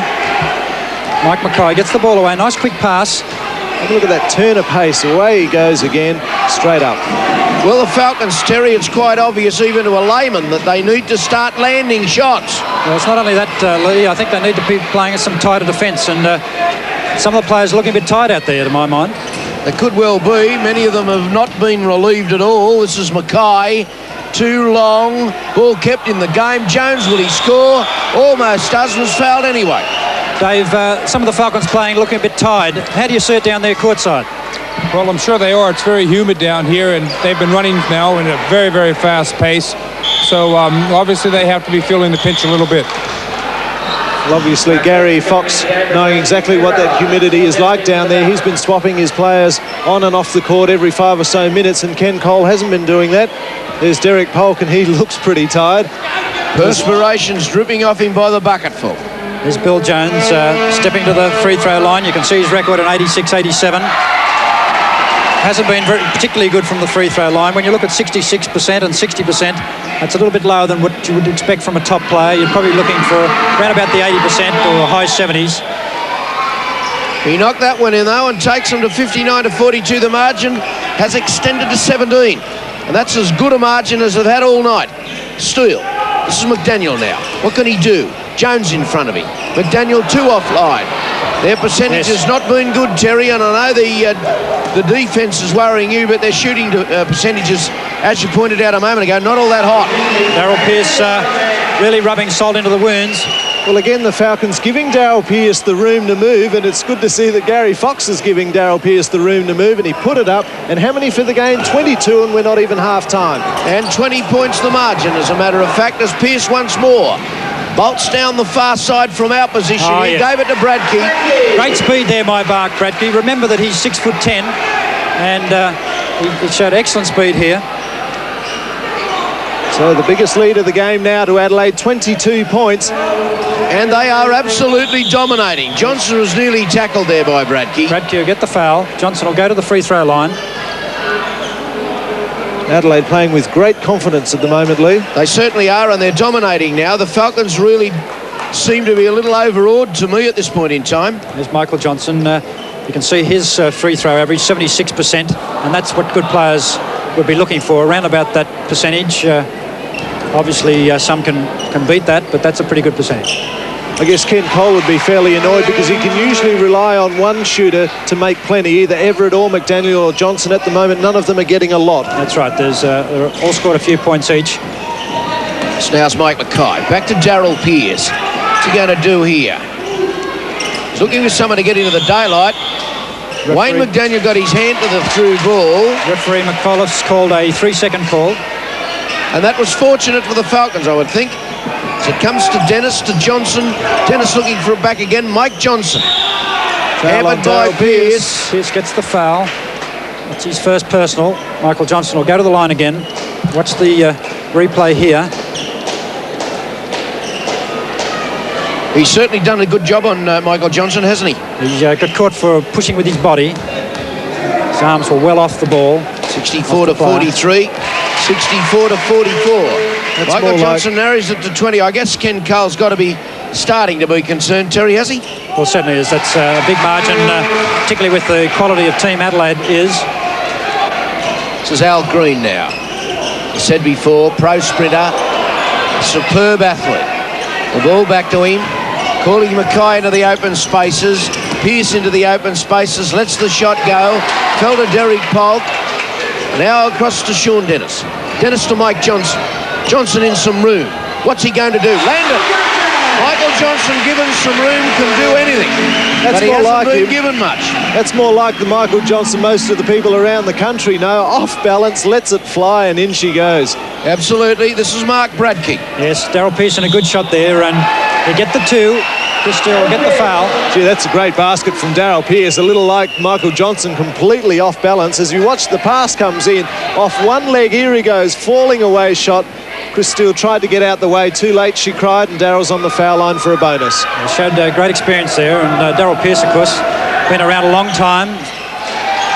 Mike Mackay gets the ball away. Nice quick pass. Have a look at that turn of pace. Away he goes again, straight up. Well, the Falcons, Terry, it's quite obvious even to a layman that they need to start landing shots. Well, it's not only that, Lee. I think they need to be playing some tighter defence, and some of the players are looking a bit tight out there, to my mind. They could well be. Many of them have not been relieved at all. This is Mackay. Too long. Ball kept in the game. Jones, will he score? Almost does. Was fouled anyway. Dave, some of the Falcons playing looking a bit tired. How do you see it down there courtside? Well, I'm sure they are. It's very humid down here, and they've been running now in a very, very fast pace. So obviously they have to be feeling the pinch a little bit. Well, obviously, Gary Fox, knowing exactly what that humidity is like down there, he's been swapping his players on and off the court every 5 or so minutes, and Ken Cole hasn't been doing that. There's Derek Polk, and he looks pretty tired. Perspiration's dripping off him by the bucketful. There's Bill Jones stepping to the free throw line. You can see his record at 86-87. Hasn't been particularly good from the free throw line. When you look at 66% and 60%, that's a little bit lower than what you would expect from a top player. You're probably looking for around about the 80% or high 70s. He knocked that one in though and takes them to 59-42. The margin has extended to 17. And that's as good a margin as they've had all night. Steele. This is McDaniel now. What can he do? Jones in front of him. McDaniel 2 offline. Their percentage has not been good, Terry, and I know the defence is worrying you, but their shooting percentages, as you pointed out a moment ago, not all that hot. Darryl Pearce really rubbing salt into the wounds. Well, again, the Falcons giving Darryl Pearce the room to move, and it's good to see that Gary Fox is giving Darryl Pearce the room to move, and he put it up. And how many for the game? 22, and we're not even half-time. And 20 points the margin, as a matter of fact, as Pearce once more bolts down the far side from our position. He gave it to Bradkey. Great speed there, my Mark Bradkey. Remember that he's 6'10", and he showed excellent speed here. So the biggest lead of the game now to Adelaide, 22 points. And they are absolutely dominating. Johnson was nearly tackled there by Bradkey. Bradkey will get the foul. Johnson will go to the free throw line. Adelaide playing with great confidence at the moment, Lee. They certainly are, and they're dominating now. The Falcons really seem to be a little overawed to me at this point in time. There's Michael Johnson. You can see his free throw average, 76%, and that's what good players would be looking for, around about that percentage. Obviously, some can beat that, but that's a pretty good percentage. I guess Ken Cole would be fairly annoyed because he can usually rely on one shooter to make plenty, either Everett or McDaniel or Johnson. At the moment, none of them are getting a lot. That's right. They're all scored a few points each. So now's Mike Mackay. Back to Darryl Pearce. What's he going to do here? He's looking for someone to get into the daylight. Referee. Wayne McDaniel got his hand to the through ball. Referee McCullough's called a 3-second call. And that was fortunate for the Falcons, I would think. So it comes to Dennis, to Johnson. Dennis looking for it back again. Mike Johnson. Hammered by Pearce. Pearce gets the foul. That's his first personal. Michael Johnson will go to the line again. Watch the replay here. He's certainly done a good job on Michael Johnson, hasn't he? He got caught for pushing with his body. His arms were well off the ball. 64-43. 64-44. Michael Johnson narrows it to 20. I guess Ken Cole's got to be starting to be concerned. Terry, has he? Well, certainly is. That's a big margin, particularly with the quality of team Adelaide is. This is Al Green now. I said before, pro sprinter, superb athlete. The ball back to him. Calling Mackay into the open spaces. Pearce into the open spaces. Lets the shot go. Fell to Derek Polk. Now across to Sean Dennis. Dennis to Mike Johnson. Johnson in some room. What's he going to do? Landon! Michael Johnson, given some room, can do anything. That's but he more hasn't like been him. given much. That's more like the Michael Johnson most of the people around the country know. Off balance, lets it fly, and in she goes. Absolutely. This is Mark Bradkey. Yes, Daryl Pearson, a good shot there, and they get the 2. Christie will get the foul. Gee, that's a great basket from Daryl Pearce. A little like Michael Johnson, completely off balance. As you watch, the pass comes in. Off one leg, here he goes, falling away shot. Chris Steele tried to get out the way. Too late, she cried, and Daryl's on the foul line for a bonus. He showed great experience there, and Daryl Pearce, of course, been around a long time.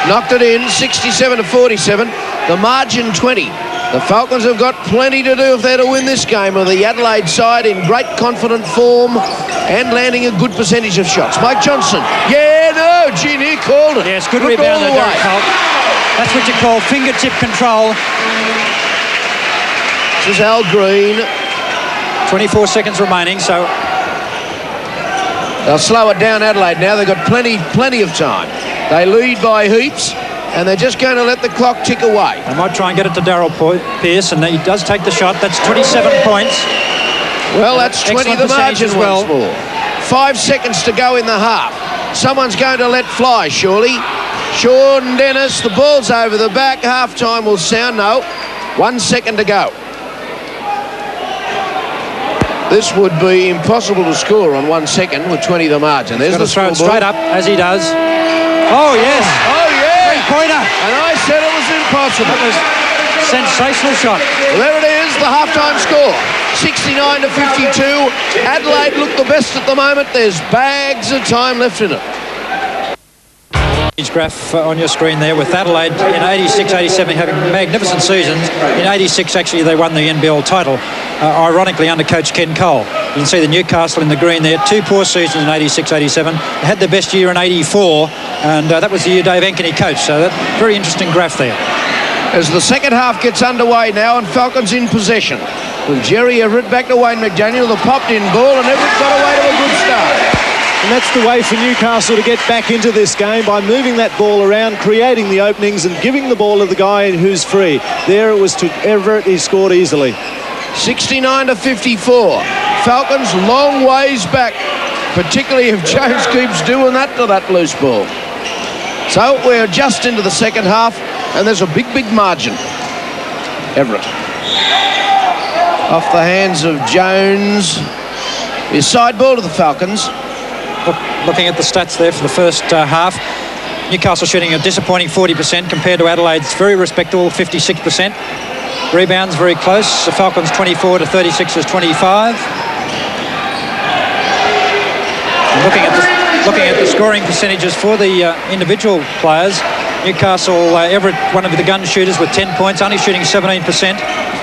Knocked it in, 67-47. The margin 20. The Falcons have got plenty to do if they're to win this game. With the Adelaide side in great confident form and landing a good percentage of shots. Mike Johnson. Yeah, no, Gene, he called it. Yes, good Looked rebound all there, the way. Derek Holt. That's what you call fingertip control. This is Al Green. 24 seconds remaining, so They'll slow it down, Adelaide, now. They've got plenty of time. They lead by heaps, and they're just going to let the clock tick away. they might try and get it to Daryl Pearce, and he does take the shot. That's 27 points. Well, that's 20 Excellent the percentage margin as well. once more. 5 seconds to go in the half. Someone's going to let fly, surely. Sean Dennis, the ball's over the back. Half-time will sound. No, 1 second to go. This would be impossible to score on 1 second with 20 the margin. There's Got the to throw it scoreboard. straight up, as he does. Oh, yes. Oh, yeah. Three-pointer. And I said it was impossible. That was a sensational shot. Well, there it is, the halftime score. 69-52. Adelaide look the best at the moment. There's bags of time left in it. Graph on your screen there with Adelaide in 86-87 having magnificent seasons. In 86 actually they won the NBL title, ironically under coach Ken Cole. You can see the Newcastle in the green there. 2 poor seasons in 86-87. They had their best year in 84, and that was the year Dave Ankeny coached. So that very interesting graph there. As the second half gets underway now and Falcons in possession. With Jerry Everett back to Wayne McDaniel, the popped in ball, and Everett got away to a good start. And that's the way for Newcastle to get back into this game, by moving that ball around, creating the openings and giving the ball to the guy who's free. There it was to Everett. He scored easily. 69-54. Falcons long ways back, particularly if Jones keeps doing that to that loose ball. So we're just into the second half, and there's a big margin. Everett. Off the hands of Jones. His side ball to the Falcons. Looking at the stats there for the first half, Newcastle shooting a disappointing 40% compared to Adelaide's very respectable 56%. Rebounds very close. The Falcons 24 to 36ers 25. And looking at the scoring percentages for the individual players, Newcastle Everett, one of the gun shooters with 10 points, only shooting 17%.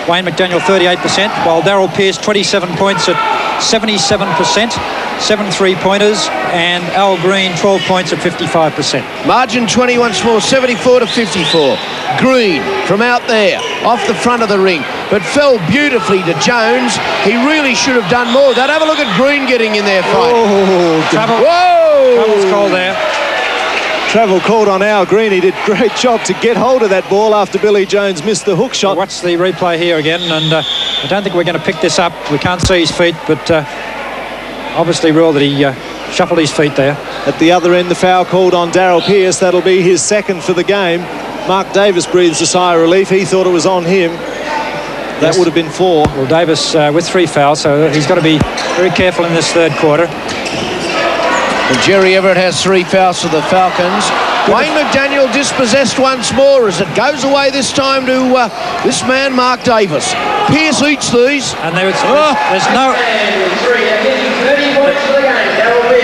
Wayne McDaniel 38%, while Daryl Pearce 27 points at 77%, 7 3-pointers, and Al Green 12 points at 55%. Margin 20 once more, 74-54. Green from out there, off the front of the ring, but fell beautifully to Jones. He really should have done more. Have a look at Green getting in there fighting. Oh, Travel. Whoa! Travel's call there. Travel called on Al Green. He did a great job to get hold of that ball after Billy Jones missed the hook shot. Watch the replay here again, and I don't think we're going to pick this up. We can't see his feet, but obviously ruled that he shuffled his feet there. At the other end, the foul called on Daryl Pearce. That'll be his second for the game. Mark Davis breathes a sigh of relief. He thought it was on him. That Yes. would have been 4. Well, Davis with 3 fouls, so he's got to be very careful in this third quarter. And Jerry Everett has 3 fouls for the Falcons. Wayne McDaniel dispossessed once more as it goes away this time to this man, Mark Davis. Pearce eats these. And there's no...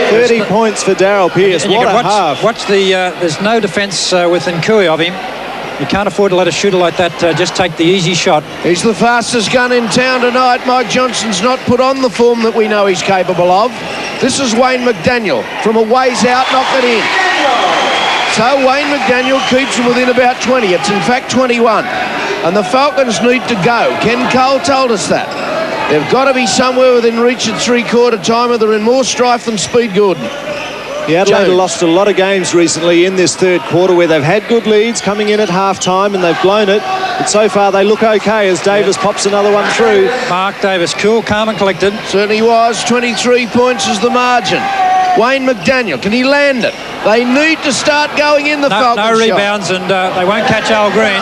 30 points for Daryl Pearce. And you What can a half. watch the... there's no defence with Nkui of him. You can't afford to let a shooter like that just take the easy shot. He's the fastest gun in town tonight. Mike Johnson's not put on the form that we know he's capable of. This is Wayne McDaniel. From a ways out, knocked it in. So Wayne McDaniel keeps him within about 20. It's in fact 21. And the Falcons need to go. Ken Cole told us that. They've got to be somewhere within reach at three-quarter time, or they're in more strife than Speed Gordon. Adelaide Jones. lost a lot of games recently in this third quarter where they've had good leads coming in at half-time and they've blown it. But so far they look okay as Davis pops another one through. Mark Davis, cool, calm and collected. Certainly was. 23 points is the margin. Wayne McDaniel, can he land it? They need to start going in the Falcons. No rebounds, and they won't catch Al Green.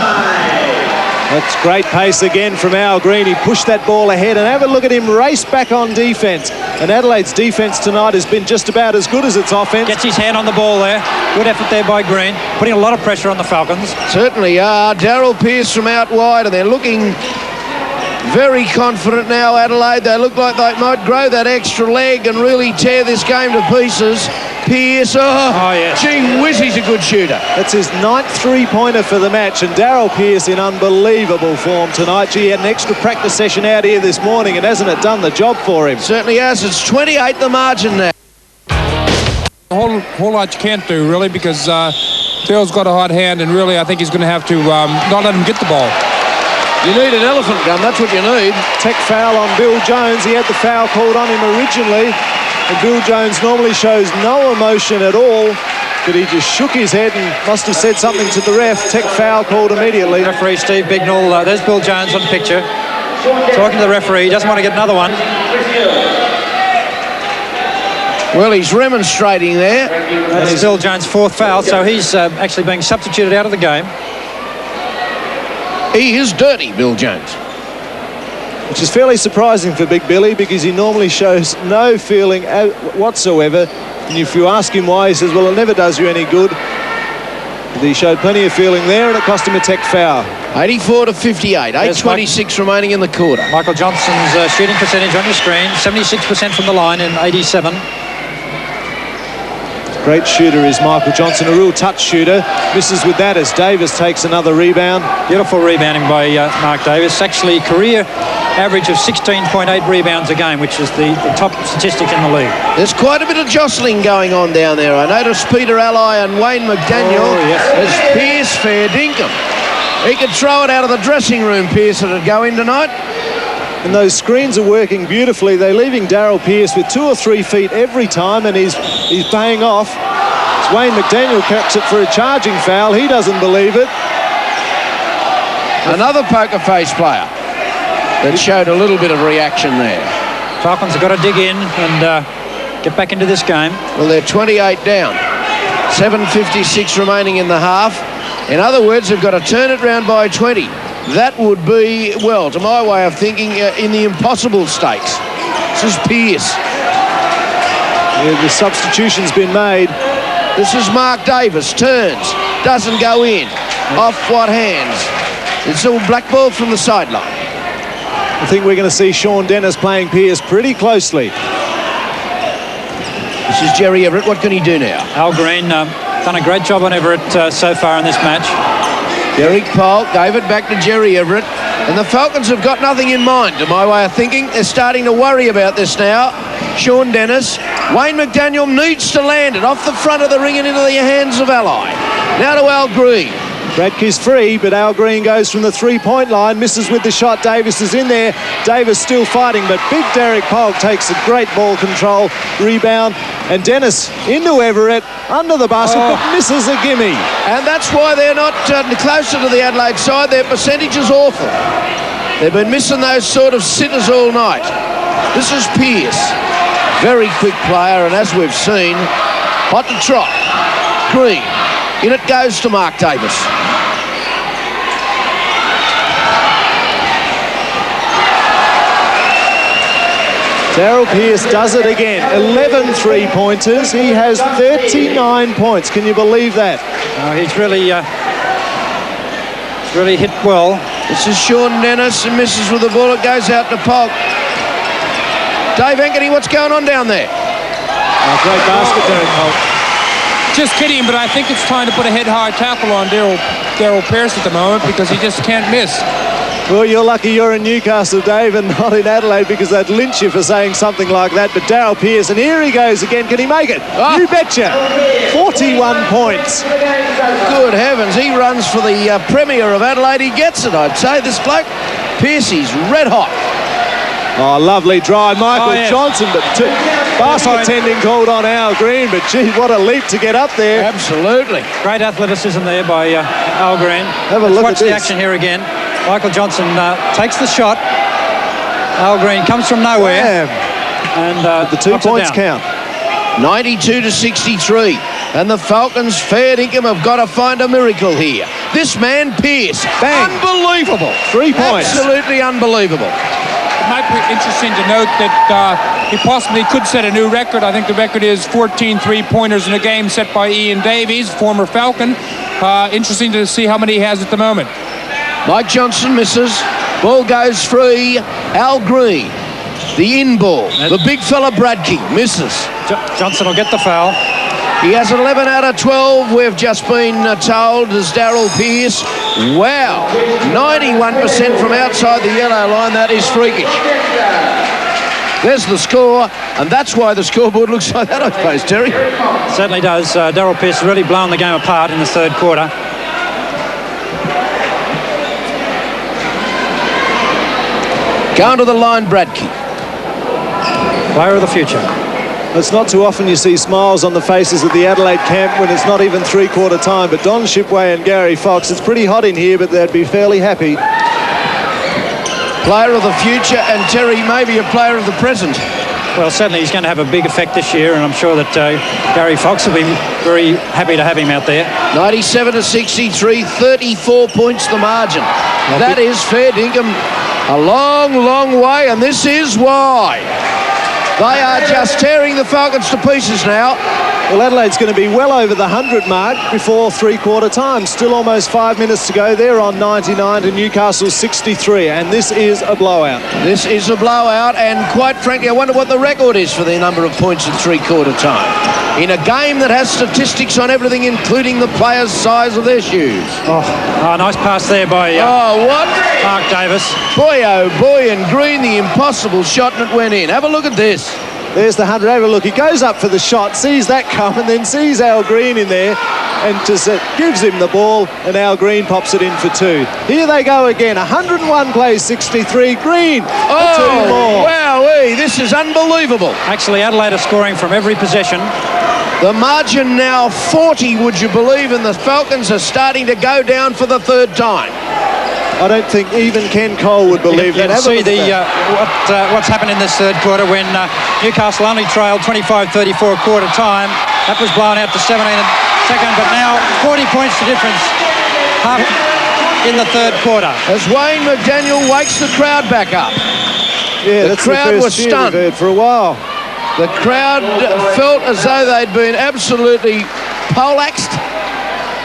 That's great pace again from Al Green. He pushed that ball ahead, and have a look at him race back on defence. And Adelaide's defence tonight has been just about as good as its offence. Gets his hand on the ball there. Good effort there by Green, putting a lot of pressure on the Falcons. Certainly are. Daryl Pearce from out wide, and they're looking very confident now, Adelaide. They look like they might grow that extra leg and really tear this game to pieces. Pearce, yes. Gee whiz, he's a good shooter. That's his 9th three-pointer for the match, and Daryl Pearce in unbelievable form tonight. Gee, he had an extra practice session out here this morning, and hasn't it done the job for him? Certainly has. It's 28 the margin now. A whole lot you can't do, really, because Phil's got a hot hand, and really I think he's going to have to not let him get the ball. You need an elephant gun, that's what you need. Tech foul on Bill Jones. He had the foul called on him originally, and Bill Jones normally shows no emotion at all, but he just shook his head and must have said something to the ref. Tech foul called immediately. Referee Steve Bignell, there's Bill Jones on the picture, talking to the referee. He doesn't want to get another one. Well, he's remonstrating there. That's Bill Jones' 4th foul, so he's actually being substituted out of the game. He is dirty, Bill Jones. Which is fairly surprising for Big Billy, because he normally shows no feeling whatsoever. And if you ask him why, he says, well, it never does you any good. But he showed plenty of feeling there, and it cost him a tech foul. 84 to 58, 8:26 remaining in the quarter. Michael Johnson's shooting percentage on your screen, 76% from the line in 87. Great shooter is Michael Johnson, a real touch shooter. Misses with that as Davis takes another rebound. Beautiful rebounding by Mark Davis. Actually, career average of 16.8 rebounds a game, which is the top statistic in the league. There's quite a bit of jostling going on down there. I noticed Peter Ally and Wayne McDaniel as Pearce fair dinkum. He could throw it out of the dressing room, Pearce, that'd go in tonight. And those screens are working beautifully. They're leaving Daryl Pearce with 2 or 3 feet every time, and he's paying off. As Wayne McDaniel catches it for a charging foul. He doesn't believe it. Another poker face player that showed a little bit of reaction there. Falcons have got to dig in and get back into this game. Well, they're 28 down. 7:56 remaining in the half. In other words, they've got to turn it round by 20. That would be, well, to my way of thinking, in the impossible stakes. This is Pearce. Yeah, the substitution's been made. This is Mark Davis. Turns. Doesn't go in. Off what hands? It's all black ball from the sideline. I think we're going to see Sean Dennis playing Pearce pretty closely. This is Jerry Everett. What can he do now? Al Green done a great job on Everett so far in this match. Derek Polk gave it back to Jerry Everett. And the Falcons have got nothing in mind, to my way of thinking. They're starting to worry about this now. Sean Dennis. Wayne McDaniel needs to land it off the front of the ring and into the hands of Ally. Now to Al Green. Bradke's free, but Al Green goes from the three-point line, misses with the shot. Davis is in there. Davis still fighting, but big Derek Polk takes a great ball control, rebound, and Dennis into Everett, under the basket, but misses a gimme. And that's why they're not closer to the Adelaide side. Their percentage is awful. They've been missing those sort of sitters all night. This is Pearce. Very quick player, and as we've seen, hot to trot. Green. In it goes to Mark Davis. Daryl Pearce does it again. 11 three-pointers. He has 39 points. Can you believe that? He's really hit well. This is Sean Dennis and misses with the ball. It goes out to Polk. Dave Ankeny, what's going on down there? Great basket, Derek Polk. Just kidding, but I think it's time to put a head-high tackle on Daryl Pearce at the moment because he just can't miss. Well, you're lucky you're in Newcastle, Dave, and not in Adelaide, because they'd lynch you for saying something like that. But Daryl Pearce, and here he goes again. Can he make it? You betcha. 41 points. Good heavens, he runs for the Premier of Adelaide. He gets it, I'd say. This bloke, Pearce, he's red hot. Oh, lovely drive. Michael Johnson, but Basket tending called on Al Green, but gee, what a leap to get up there. Absolutely. Great athleticism there by Al Green. Have a look Watch at the this. action here again. Michael Johnson takes the shot. Al Green comes from nowhere. Bam. And The 2 points count. 92 to 63. And the Falcons, fair dinkum, have got to find a miracle here. This man, Pearce, Bang. unbelievable. 3 points. Absolutely unbelievable. It might be interesting to note that he possibly could set a new record. I think the record is 14 three-pointers in a game set by Ian Davies, former Falcon. Interesting to see how many he has at the moment. Mike Johnson misses. Ball goes free. Al Green, the in ball. The big fella Bradkey misses. Johnson will get the foul. He has 11 out of 12. We've just been told as Darryl Pearce. Wow, 91% from outside the yellow line. That is freakish. There's the score, and that's why the scoreboard looks like that, I suppose, Terry. Certainly does. Darryl Pearce really blown the game apart in the third quarter. Going to the line, Bradkey. Player of the future. It's not too often you see smiles on the faces of the Adelaide camp when it's not even three-quarter time. But Don Shipway and Gary Fox, it's pretty hot in here, but they'd be fairly happy. Player of the future, and Terry maybe a player of the present. Well, certainly he's going to have a big effect this year, and I'm sure that Gary Fox will be very happy to have him out there. 97 to 63, 34 points the margin. That is fair dinkum a long, long way, and this is why. They are just tearing the Falcons to pieces now. Well, Adelaide's going to be well over the 100 mark before three-quarter time. Still almost 5 minutes to go. They're on 99 to Newcastle 63, and this is a blowout. This is a blowout, and quite frankly, I wonder what the record is for the number of points at three-quarter time. In a game that has statistics on everything, including the players' size of their shoes. Oh, nice pass there by what? Mark Davis. Boy, oh boy, and Green, the impossible shot, and it went in. Have a look at this. There's the 100. Have a look. He goes up for the shot, sees that come, and then sees Al Green in there and just gives him the ball, and Al Green pops it in for two. Here they go again. 101 plays 63. Green for two more. Wowee, this is unbelievable. Actually, Adelaide are scoring from every possession. The margin now 40, would you believe, and the Falcons are starting to go down for the third time. I don't think even Ken Cole would believe You that. can see what's happened in this third quarter when Newcastle only trailed 25-34 quarter time. That was blown out to 17 second, but now 40 points to difference half in the third quarter. As Wayne McDaniel wakes the crowd back up. Yeah, the that's crowd the was first cheer stunned. we've heard for a while. The crowd felt as though they'd been absolutely poleaxed.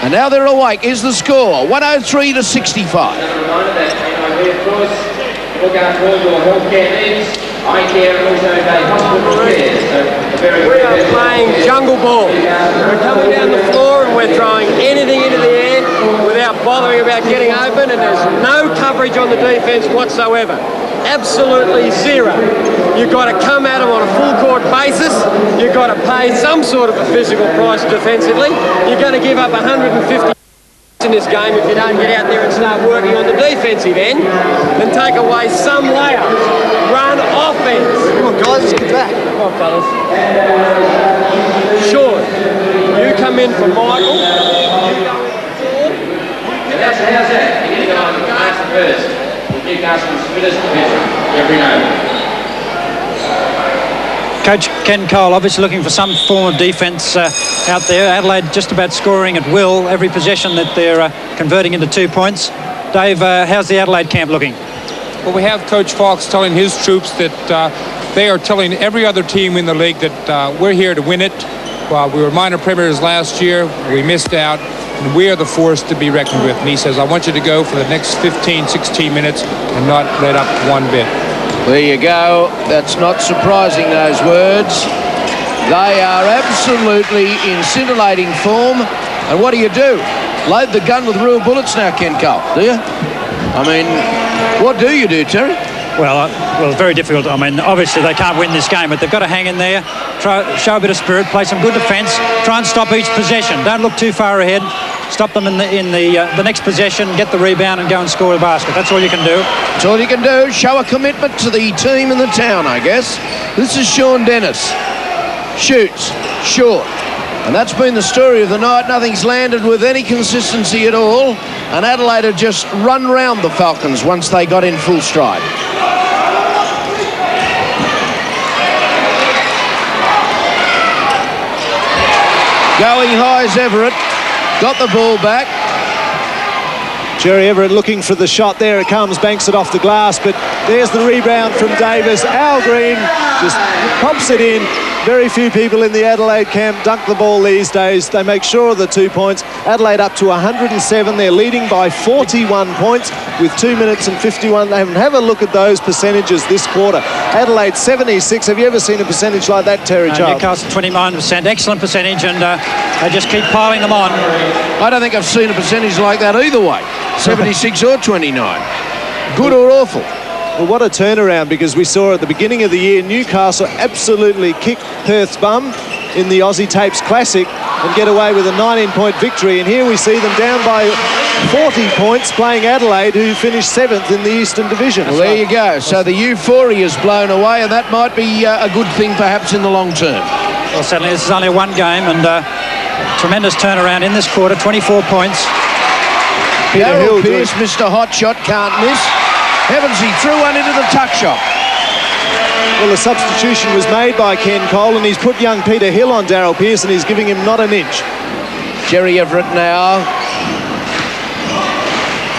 And now they're awake. Is the score 103 to 65. Look after all your healthcare needs. I care and also day hospital care. We are playing jungle ball. We're coming down the floor and we're throwing anything into the air without bothering about getting open, and there's no coverage on the defence whatsoever. Absolutely zero. You've got to come at them on a full court basis. You've got to pay some sort of a physical price defensively. You're going to give up 150 in this game if you don't get out there and start working on the defensive end and take away some layups. Run offense. Come on, guys, let's get back. Come on, fellas. Sean, you come in for Michael. How's that? You're going to go on the last first. Newcastle's fittest division every night. Coach Ken Cole obviously looking for some form of defence out there. Adelaide just about scoring at will every possession that they're converting into 2 points. Dave, how's the Adelaide camp looking? Well, we have Coach Fox telling his troops that they are telling every other team in the league that we're here to win it. We were minor premiers last year. We missed out. And we are the force to be reckoned with. And he says, I want you to go for the next 15, 16 minutes and not let up one bit. There you go. That's not surprising, those words. They are absolutely in scintillating form. And what do? Load the gun with real bullets now, Ken Cole, do you? I mean, what do you do, Terry? Well, very difficult. I mean, obviously they can't win this game, but they've got to hang in there, show a bit of spirit, play some good defence, try and stop each possession. Don't look too far ahead. Stop them in the next possession, get the rebound and go and score a basket. That's all you can do. That's all you can do. Show a commitment to the team in the town, I guess. This is Sean Dennis. shoots, short. And that's been the story of the night. Nothing's landed with any consistency at all. And Adelaide had just run round the Falcons once they got in full stride. Going high as Everett. Got the ball back. Jerry Everett looking for the shot. There it comes, banks it off the glass, but there's the rebound from Davis. Al Green just pops it in. Very few people in the Adelaide camp dunk the ball these days. They make sure of the 2 points. Adelaide up to 107. They're leading by 41 points with 2 minutes and 51. Have a look at those percentages this quarter. Adelaide 76. Have you ever seen a percentage like that, Terry Charles? Newcastle 29%. Excellent percentage, and they just keep piling them on. I don't think I've seen a percentage like that either way. 76 or 29. Good or awful? Well, what a turnaround, because we saw at the beginning of the year Newcastle absolutely kick Perth's bum in the Aussie Tapes Classic and get away with a 19-point victory. And here we see them down by 40 points playing Adelaide, who finished 7th in the Eastern Division. Well, there you go. So the euphoria is blown away, and that might be a good thing perhaps in the long term. Well, certainly this is only one game, and tremendous turnaround in this quarter, 24 points. Darryl Pearce, Mr. Hotshot, can't miss. Heavens, he threw one into the tuck shop. Well, the substitution was made by Ken Cole, and he's put young Peter Hill on Darryl Pearce, and he's giving him not an inch. Jerry Everett now.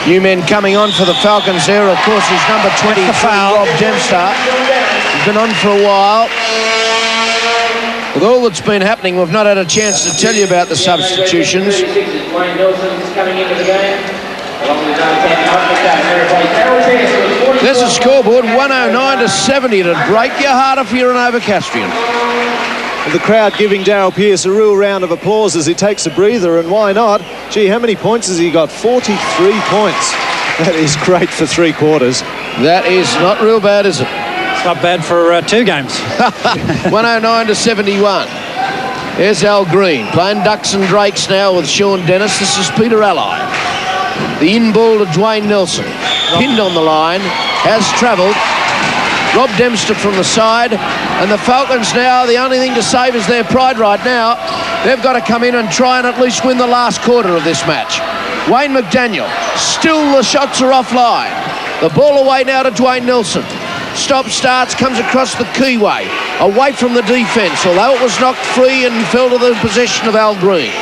New men coming on for the Falcons there. Of course, is number 23, Rob Dempster. He's been on for a while. With all that's been happening, we've not had a chance to tell you about the substitutions. Wayne Nelson's coming into the game. There's a scoreboard, 109-70. It'd break your heart if you're an Overcastrian. The crowd giving Darryl Pearce a real round of applause as he takes a breather, and why not? Gee, how many points has he got? 43 points. That is great for 3 quarters. That is not real bad, is it? It's not bad for 2 games. 109-71. There's Al Green playing ducks and drakes now with Sean Dennis. This is Peter Ally. The in ball to Dwayne Nelson. Pinned on the line, has travelled. Rob Dempster from the side. And the Falcons now, the only thing to save is their pride right now. They've got to come in and try and at least win the last quarter of this match. Wayne McDaniel, still the shots are offline. The ball away now to Dwayne Nelson. Stop starts, comes across the keyway, away from the defence, although it was knocked free and fell to the possession of Al Green.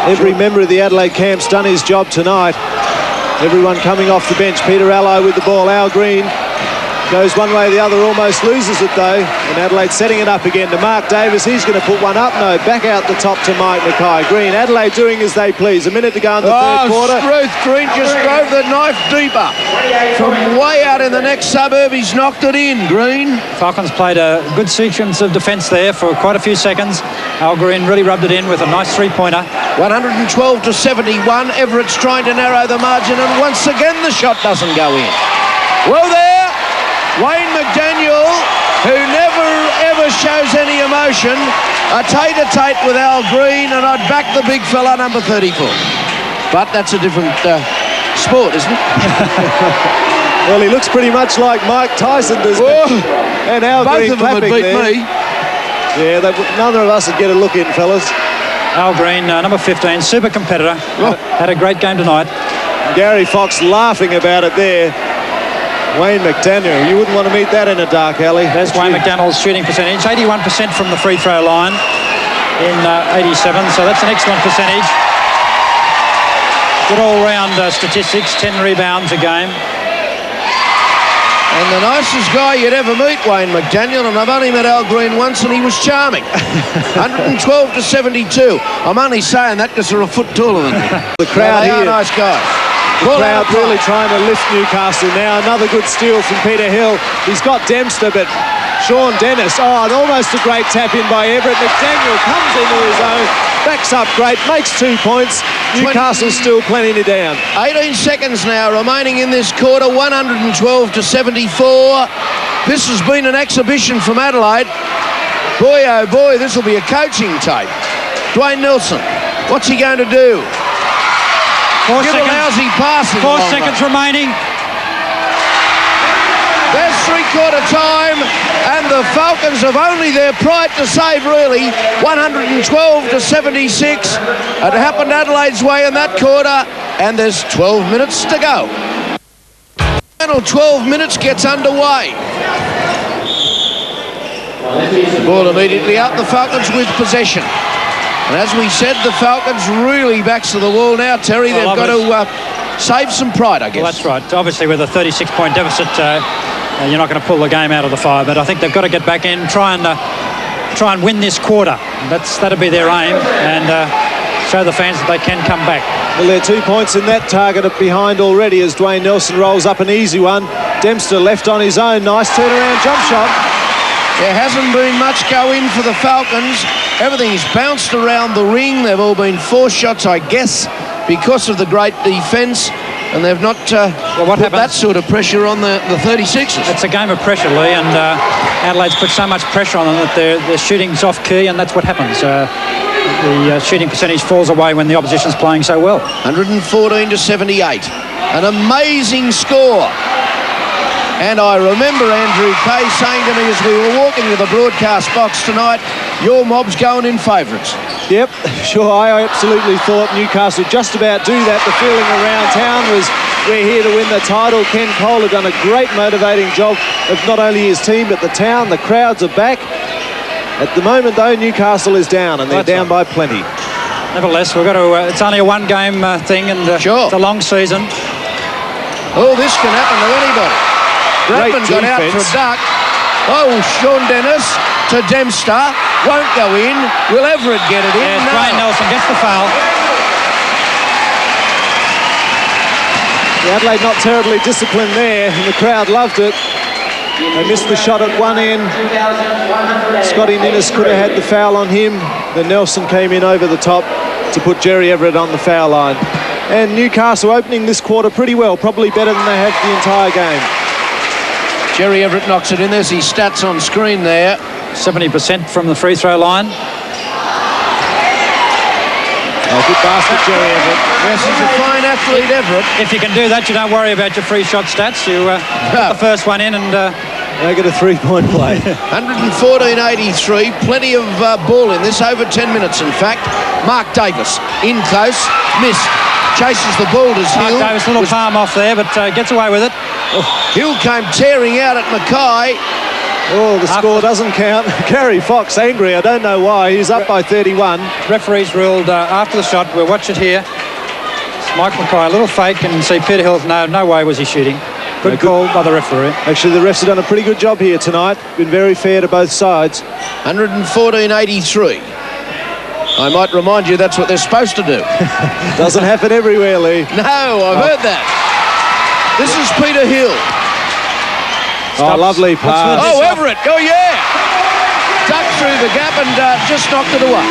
Every member of the Adelaide camp's done his job tonight. Everyone coming off the bench. Peter Ally with the ball. Al Green goes one way or the other, almost loses it though. And Adelaide setting it up again to Mark Davis. He's going to put one up. No, back out the top to Mike Mackay. Green, Adelaide doing as they please. A minute to go in the third quarter. Ruth Green just drove the knife deeper. From way out in the next suburb, he's knocked it in, Green. Falcons played a good sequence of defence there for quite a few seconds. Al Green really rubbed it in with a nice 3-pointer. 112-71. Everett's trying to narrow the margin, and once again the shot doesn't go in. Well, there, Wayne McDaniel, who never ever shows any emotion, a tete-a-tete with Al Green, and I'd back the big fella, number 34. But that's a different sport, isn't it? Well, he looks pretty much like Mike Tyson does. And Al both Green of them would clapping beat there. me. Yeah, none of us would get a look in, fellas. Al Green, number 15, super competitor. Had a great game tonight. Gary Fox laughing about it there. Wayne McDaniel, you wouldn't want to meet that in a dark alley. There's Wayne McDaniel's shooting percentage, 81% from the free throw line in 87, so that's an excellent percentage. Good all-round statistics, 10 rebounds a game. And the nicest guy you'd ever meet, Wayne McDaniel, and I've only met Al Green once and he was charming. 112-72. I'm only saying that because they're a foot taller than me. The crowd they here. are nice guys. The crowd really trying to lift Newcastle now. Another good steal from Peter Hill. He's got Dempster, but Sean Dennis. Oh, and almost a great tap in by Everett. McDaniel comes into his own, backs up great, makes 2 points. Newcastle's still plenty to down. 18 seconds now remaining in this quarter, 112-74. This has been an exhibition from Adelaide. Boy, oh boy, this will be a coaching tape. Dwayne Nelson, what's he going to do? 4 Give seconds. a lousy pass in the 4 long seconds run. remaining. There's three-quarter time, and the Falcons have only their pride to save, really. 112-76. It happened Adelaide's way in that quarter, and there's 12 minutes to go. Final 12 minutes gets underway. The ball immediately out, the Falcons with possession. And as we said, the Falcons really backs to the wall now, Terry. They've got to save some pride, I guess. Well, that's right. Obviously, with a 36-point deficit, you're not going to pull the game out of the fire. But I think they've got to get back in, try and win this quarter. That'll be their aim, and show the fans that they can come back. Well, they're 2 points in that target behind already as Dwayne Nelson rolls up an easy one. Dempster left on his own. Nice turnaround jump shot. There hasn't been much go in for the Falcons. Everything's bounced around the ring. They've all been forced shots, I guess, because of the great defence. And they've not put that sort of pressure on the 36ers. It's a game of pressure, Lee, and Adelaide's put so much pressure on them that their shooting's off key, and that's what happens. The shooting percentage falls away when the opposition's playing so well. 114-78. An amazing score. And I remember Andrew Kay saying to me as we were walking to the broadcast box tonight, your mob's going in favourites. Yep, sure, I absolutely thought Newcastle just about do that. The feeling around town was we're here to win the title. Ken Cole had done a great motivating job of not only his team but the town. The crowds are back. At the moment, though, Newcastle is down, and they're down by plenty. Nevertheless, we've got to. It's only a one-game thing, and sure. It's a long season. Oh, this can happen to anybody. Bradman got out for a duck. Oh, Sean Dennis to Dempster. Won't go in. Will Everett get it in? Yeah, no. Dwayne Nelson gets the foul. The Adelaide not terribly disciplined there, and the crowd loved it. They missed the shot at one end. Scotty Ninnis could have had the foul on him. Then Nelson came in over the top to put Jerry Everett on the foul line. And Newcastle opening this quarter pretty well, probably better than they have the entire game. Jerry Everett knocks it in. There's his stats on screen there. 70% from the free throw line. Good basket, Jerry Everett. Yes, he's a fine athlete, Everett. If you can do that, you don't worry about your free shot stats. You get the first one in and... they get a three-point play. 114-83. Plenty of ball in this. Over 10 minutes, in fact. Mark Davis in close. Missed. Chases the ball as Hill. Mark Davis, a little palm off there, but gets away with it. Hill came tearing out at Mackay. Oh, the score doesn't count. Gary Fox angry. I don't know why. He's up by 31. Referees ruled after the shot. We'll watch it here. It's Mike Mackay, a little fake, and see Peter Hill's no way was he shooting. Good call by the referee. Actually, the refs have done a pretty good job here tonight. Been very fair to both sides. 114-83. I might remind you that's what they're supposed to do. Doesn't happen everywhere, Lee. No, I've heard that. This is Peter Hill. Oh, lovely pass. Oh, Everett. Oh, yeah. Ducked through the gap and just knocked it away.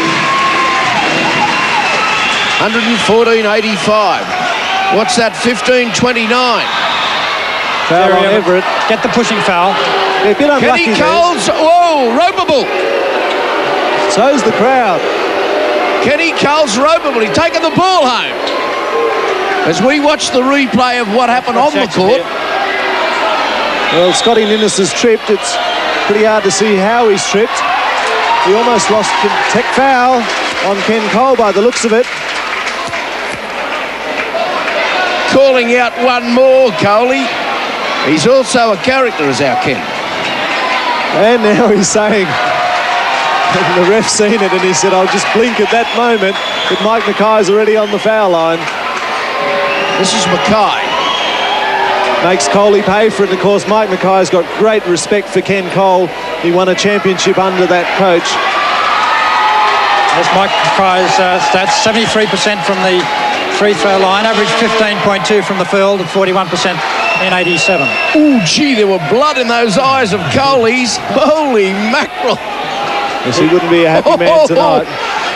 114-85. What's that? 15-29. Foul on Everett. Get the pushing foul. Yeah, a bit unlucky. Kenny Coles. Whoa, ropeable. So's the crowd. Kenny Coles ropeable. He's taken the ball home. As we watch the replay of what happened on the court. Well, Scotty Ninnis has tripped. It's pretty hard to see how he's tripped. He almost lost the tech foul on Ken Cole by the looks of it. Calling out one more, Coley. He's also a character as our Ken. And now he's saying, and the ref's seen it, and he said, I'll just blink at that moment, but Mike Mackay's already on the foul line. This is Mackay. Makes Coley pay for it. Of course, Mike Mackay's got great respect for Ken Cole. He won a championship under that coach. There's Mike Mackay's stats. 73% from the free throw line, average 15.2 from the field, and 41% in 87. Oh, gee, there were blood in those eyes of Coley's. Holy mackerel. Yes, he wouldn't be a happy man tonight.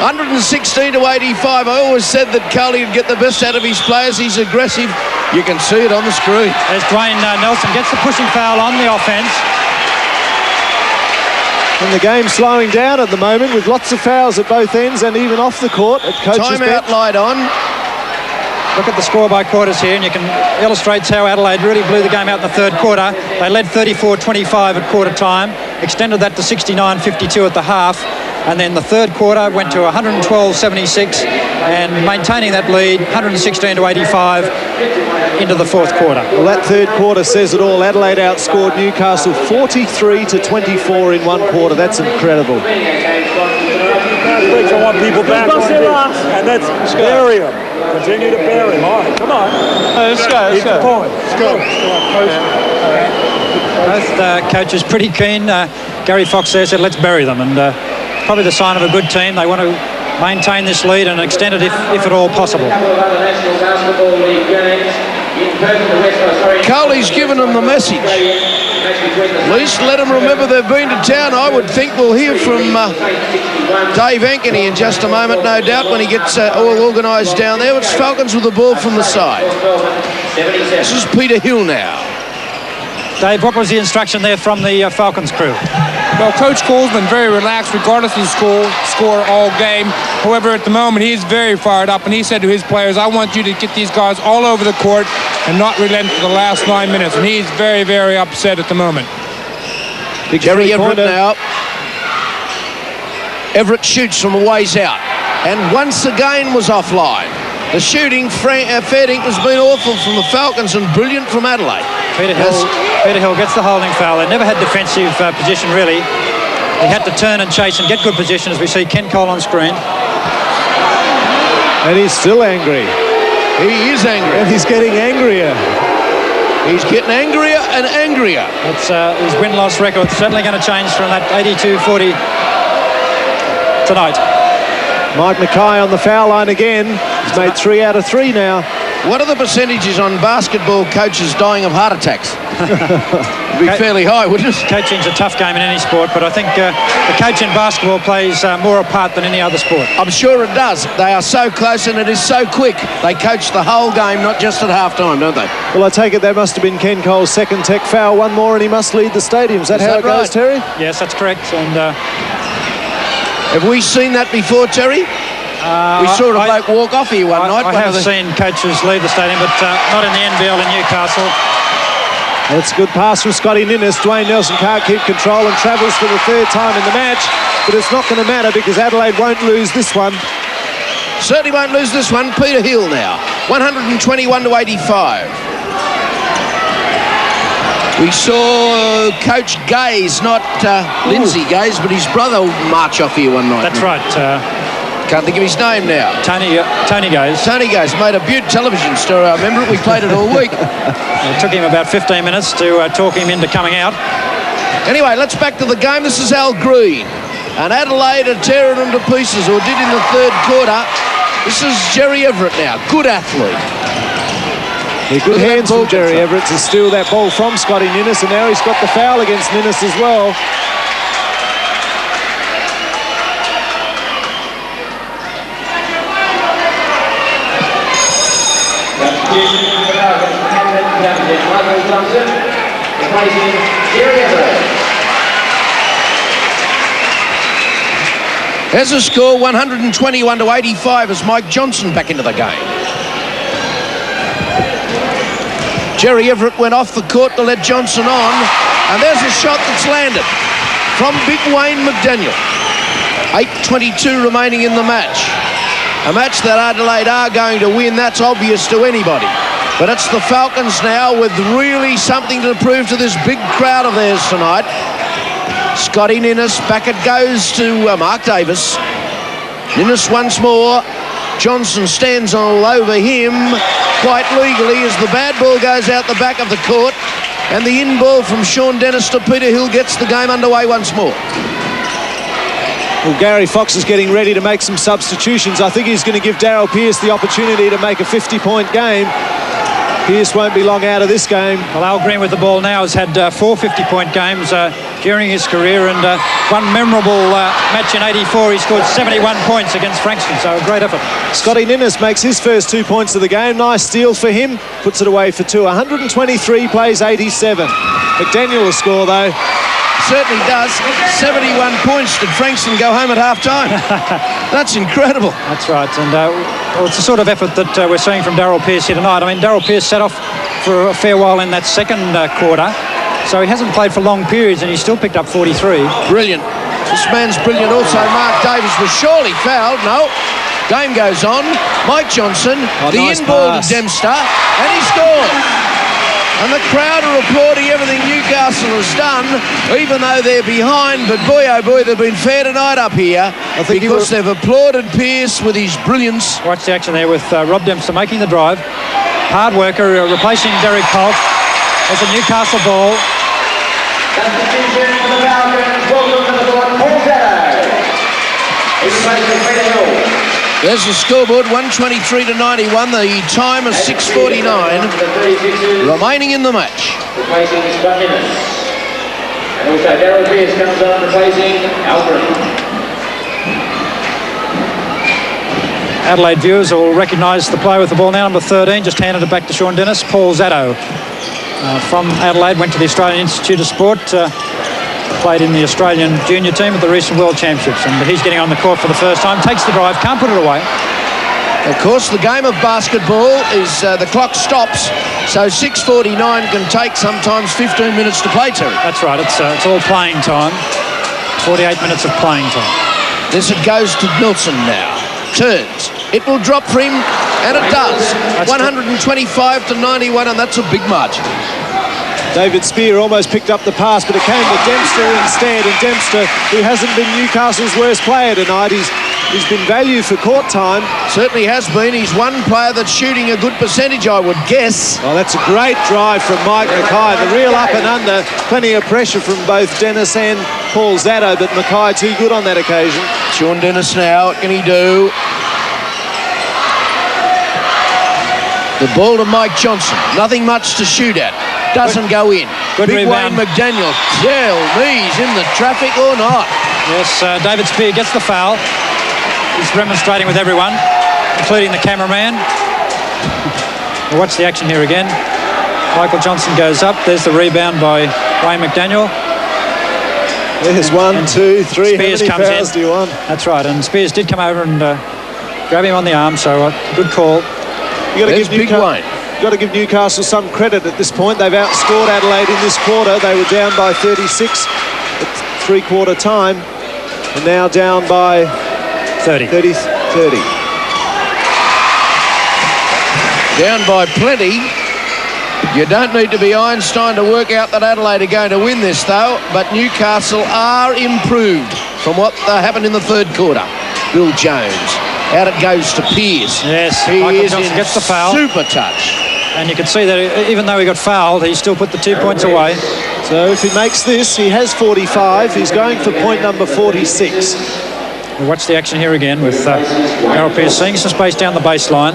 116-85. I always said that Coley would get the best out of his players. He's aggressive. You can see it on the screen. As Dwayne Nelson gets the pushing foul on the offense. And the game's slowing down at the moment with lots of fouls at both ends and even off the court at coach's bench. Timeout light on. look at the score by quarters here, and you can illustrate how Adelaide really blew the game out in the third quarter. They led 34-25 at quarter time, extended that to 69-52 at the half, and then the third quarter went to 112-76, and maintaining that lead, 116-85 into the fourth quarter. Well, that third quarter says it all. Adelaide outscored Newcastle 43-24 in one quarter. That's incredible. I want people back on this, and let's bury him. Continue to bury him. All right, come on. Let's go. Keep the point. Let's go. Both coaches pretty keen. Gary Fox there said, let's bury them, and probably the sign of a good team. They want to maintain this lead and extend it if at all possible. Coley's given them the message. At least let them remember they've been to town. I would think we'll hear from Dave Ankeny in just a moment, no doubt, when he gets all organised down there. It's Falcons with the ball from the side. This is Peter Hill now. Dave, what was the instruction there from the Falcons crew? Well, Coach Cole's been very relaxed regardless of the score all game. However, at the moment, he is very fired up, and he said to his players, I want you to get these guys all over the court and not relent for the last 9 minutes. And he's very, very upset at the moment. Big Jerry Everett now. Everett shoots from a ways out, and once again was offline. The shooting, Fairdink, has been awful from the Falcons and brilliant from Adelaide. Peter Hill gets the holding foul. They never had defensive position, really. He had to turn and chase and get good position, as we see Ken Cole on screen. And he's still angry. He is angry. And he's getting angrier. He's getting angrier and angrier. That's his win-loss record certainly going to change from that 82-40 tonight. Mike Mackay on the foul line again. He's made 3 out of 3 now. What are the percentages on basketball coaches dying of heart attacks? It'd be fairly high, wouldn't it? Coaching's a tough game in any sport, but I think the coach in basketball plays more a part than any other sport. I'm sure it does. They are so close and it is so quick. They coach the whole game, not just at half-time, don't they? Well, I take it that must have been Ken Cole's second tech foul. One more and he must lead the stadium. Is that how it goes, Terry? Yes, that's correct. And have we seen that before, Terry? We saw a bloke walk off here one night. I have seen coaches leave the stadium, but not in the NBL in Newcastle. That's a good pass from Scotty Ninnis. Dwayne Nelson can't keep control and travels for the third time in the match, but it's not going to matter because Adelaide won't lose this one. Certainly won't lose this one. Peter Hill now, 121-85. We saw Coach Gaze, not Lindsay Gaze, but his brother march off here one night. That's right. Can't think of his name now. Tony Gaze. Tony Gaze made a beaut television story. I remember it. We played it all week. It took him about 15 minutes to talk him into coming out. Anyway, let's back to the game. This is Al Green. And Adelaide are tearing them to pieces, or did in the third quarter. This is Jerry Everett now. Good athlete. Yeah, good hands from Jerry Everett to steal that ball from Scotty Ninnis, and now he's got the foul against Ninnis as well. There's a score, 121-85 as Mike Johnson back into the game. Jerry Everett went off the court to let Johnson on, and there's a shot that's landed from Big Wayne McDaniel. 8:22 remaining in the match. A match that Adelaide are going to win, that's obvious to anybody. But it's the Falcons now with really something to prove to this big crowd of theirs tonight. Scotty Ninnis, back it goes to Mark Davis. Ninnis once more. Johnson stands all over him quite legally as the bad ball goes out the back of the court. And the in ball from Sean Dennis to Peter Hill gets the game underway once more. Well, Gary Fox is getting ready to make some substitutions. I think he's going to give Darryl Pearce the opportunity to make a 50-point game. Pearce won't be long out of this game. Well, Al Green with the ball now has had 4 50-point games during his career, and one memorable match in '84, he scored 71 points against Frankston, so a great effort. Scotty Ninnis makes his first 2 points of the game. Nice steal for him. Puts it away for 2. 123, plays 87. McDaniel will score, though. Certainly does. 71 points. Did Frankston go home at half-time? That's incredible. That's right. And Well, it's the sort of effort that we're seeing from Daryl Pearce here tonight. I mean, Daryl Pearce set off for a fair while in that second quarter, so he hasn't played for long periods, and he's still picked up 43. Brilliant. This man's brilliant also. Mark Davis was surely fouled. No. Game goes on. Mike Johnson, the nice in-ball to pass. Dempster, and he scored. And the crowd are applauding everything Newcastle has done, even though they're behind. But boy, oh boy, they've been fair tonight up here because they've applauded Pearce with his brilliance. Watch the action there with Rob Dempster making the drive. Hard worker replacing Derek Polk. As a Newcastle ball. Substitution for the Falcons. Welcome to the board, Paul Zetto. He replaces Peter Hill. There's the scoreboard, 123-91. The time is 6:49 remaining in the match. Replacing Scott Nimitz. And also Daryl Pearce comes on replacing Al Green. Adelaide viewers will recognise the player with the ball now, number 13, just handed it back to Sean Dennis. Paul Zetto from Adelaide, went to the Australian Institute of Sport, played in the Australian junior team at the recent World Championships, and he's getting on the court for the first time, takes the drive, can't put it away. Of course, the game of basketball is the clock stops, so 6:49 can take sometimes 15 minutes to play, Terry. That's right, it's all playing time, 48 minutes of playing time. This it goes to Milson now. Turns. It will drop for him, and it does. 125-91, and that's a big margin. David Spear almost picked up the pass, but it came to Dempster instead. And Dempster, who hasn't been Newcastle's worst player tonight, he's been value for court time. Certainly has been. He's one player that's shooting a good percentage, I would guess. Oh, that's a great drive from Mike Mackay. The real up and under. Plenty of pressure from both Dennis and Paul Zetto, but Mackay too good on that occasion. Sean Dennis now, what can he do? The ball to Mike Johnson. Nothing much to shoot at. Doesn't go in. Good Big rebound. Wayne McDaniel. Tell me he's in the traffic or not. Yes, David Spear gets the foul. He's remonstrating with everyone, including the cameraman. We'll watch the action here again. Michael Johnson goes up. There's the rebound by Wayne McDaniel. There's 1, 2, 3. Spears How many comes fouls in. do you want? That's right, and Spears did come over and grab him on the arm, so good call. You got to There's give Big Wayne. Got to give Newcastle some credit at this point. They've outscored Adelaide in this quarter. They were down by 36 at three-quarter time, and now down by 30. 30. Down by plenty. You don't need to be Einstein to work out that Adelaide are going to win this, though. But Newcastle are improved from what happened in the third quarter. Bill Jones. Out it goes to Pearce. Yes, he Michael is Johnson in gets the foul. Super touch. And you can see that even though he got fouled, he still put the 2 points away. So if he makes this, he has 45. He's going for point number 46. We'll watch the action here again with Daryl Pearce seeing some space down the baseline.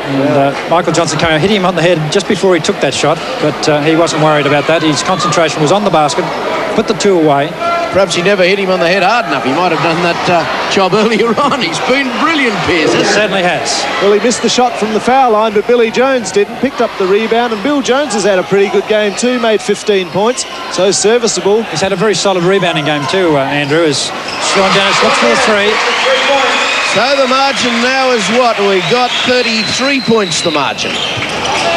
And Michael Johnson came out, hit him on the head just before he took that shot, but he wasn't worried about that. His concentration was on the basket, put the two away. Perhaps he never hit him on the head hard enough. He might have done that job earlier on. He's been brilliant, Pearce. He certainly has. Well, he missed the shot from the foul line, but Billy Jones didn't. Picked up the rebound, and Bill Jones has had a pretty good game too. Made 15 points, so serviceable. He's had a very solid rebounding game too, Andrew, as Sean Dennis looks for a three. So the margin now is what? We got 33 points, the margin.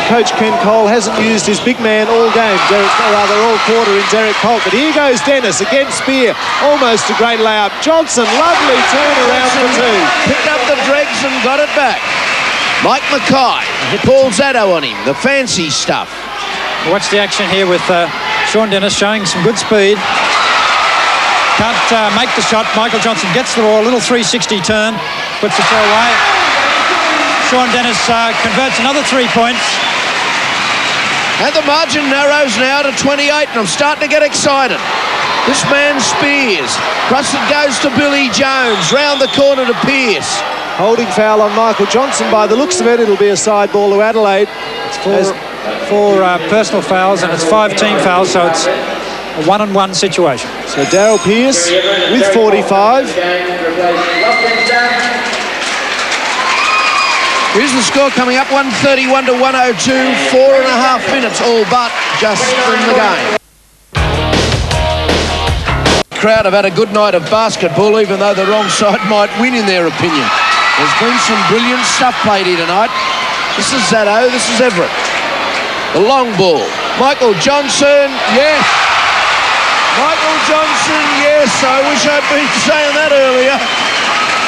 Coach Ken Cole hasn't used his big man all game, all quarter in Derek Polk. But here goes Dennis against Spear. Almost a great layup. Johnson, lovely turnaround for two. Picked up the dregs and got it back. Mike Mackay, Paul Zetto on him, the fancy stuff. Watch the action here with Sean Dennis showing some good speed. Can't make the shot. Michael Johnson gets the ball, a little 360 turn, puts it away. Sean Dennis converts another 3 points. And the margin narrows now to 28, and I'm starting to get excited. This man Spears. Across it goes to Billy Jones. Round the corner to Pearce. Holding foul on Michael Johnson. By the looks of it, it'll be a side ball to Adelaide. It's four personal fouls, and it's 5 team fouls, so it's a 1-on-1 situation. So Daryl Pearce with 45. Here's the score coming up, 131 to 102, 4.5 minutes all but just in the game. The crowd have had a good night of basketball, even though the wrong side might win in their opinion. There's been some brilliant stuff played here tonight. This is Zaddo, this is Everett. The long ball. Michael Johnson, yes. Michael Johnson, yes. I wish I'd been saying that earlier.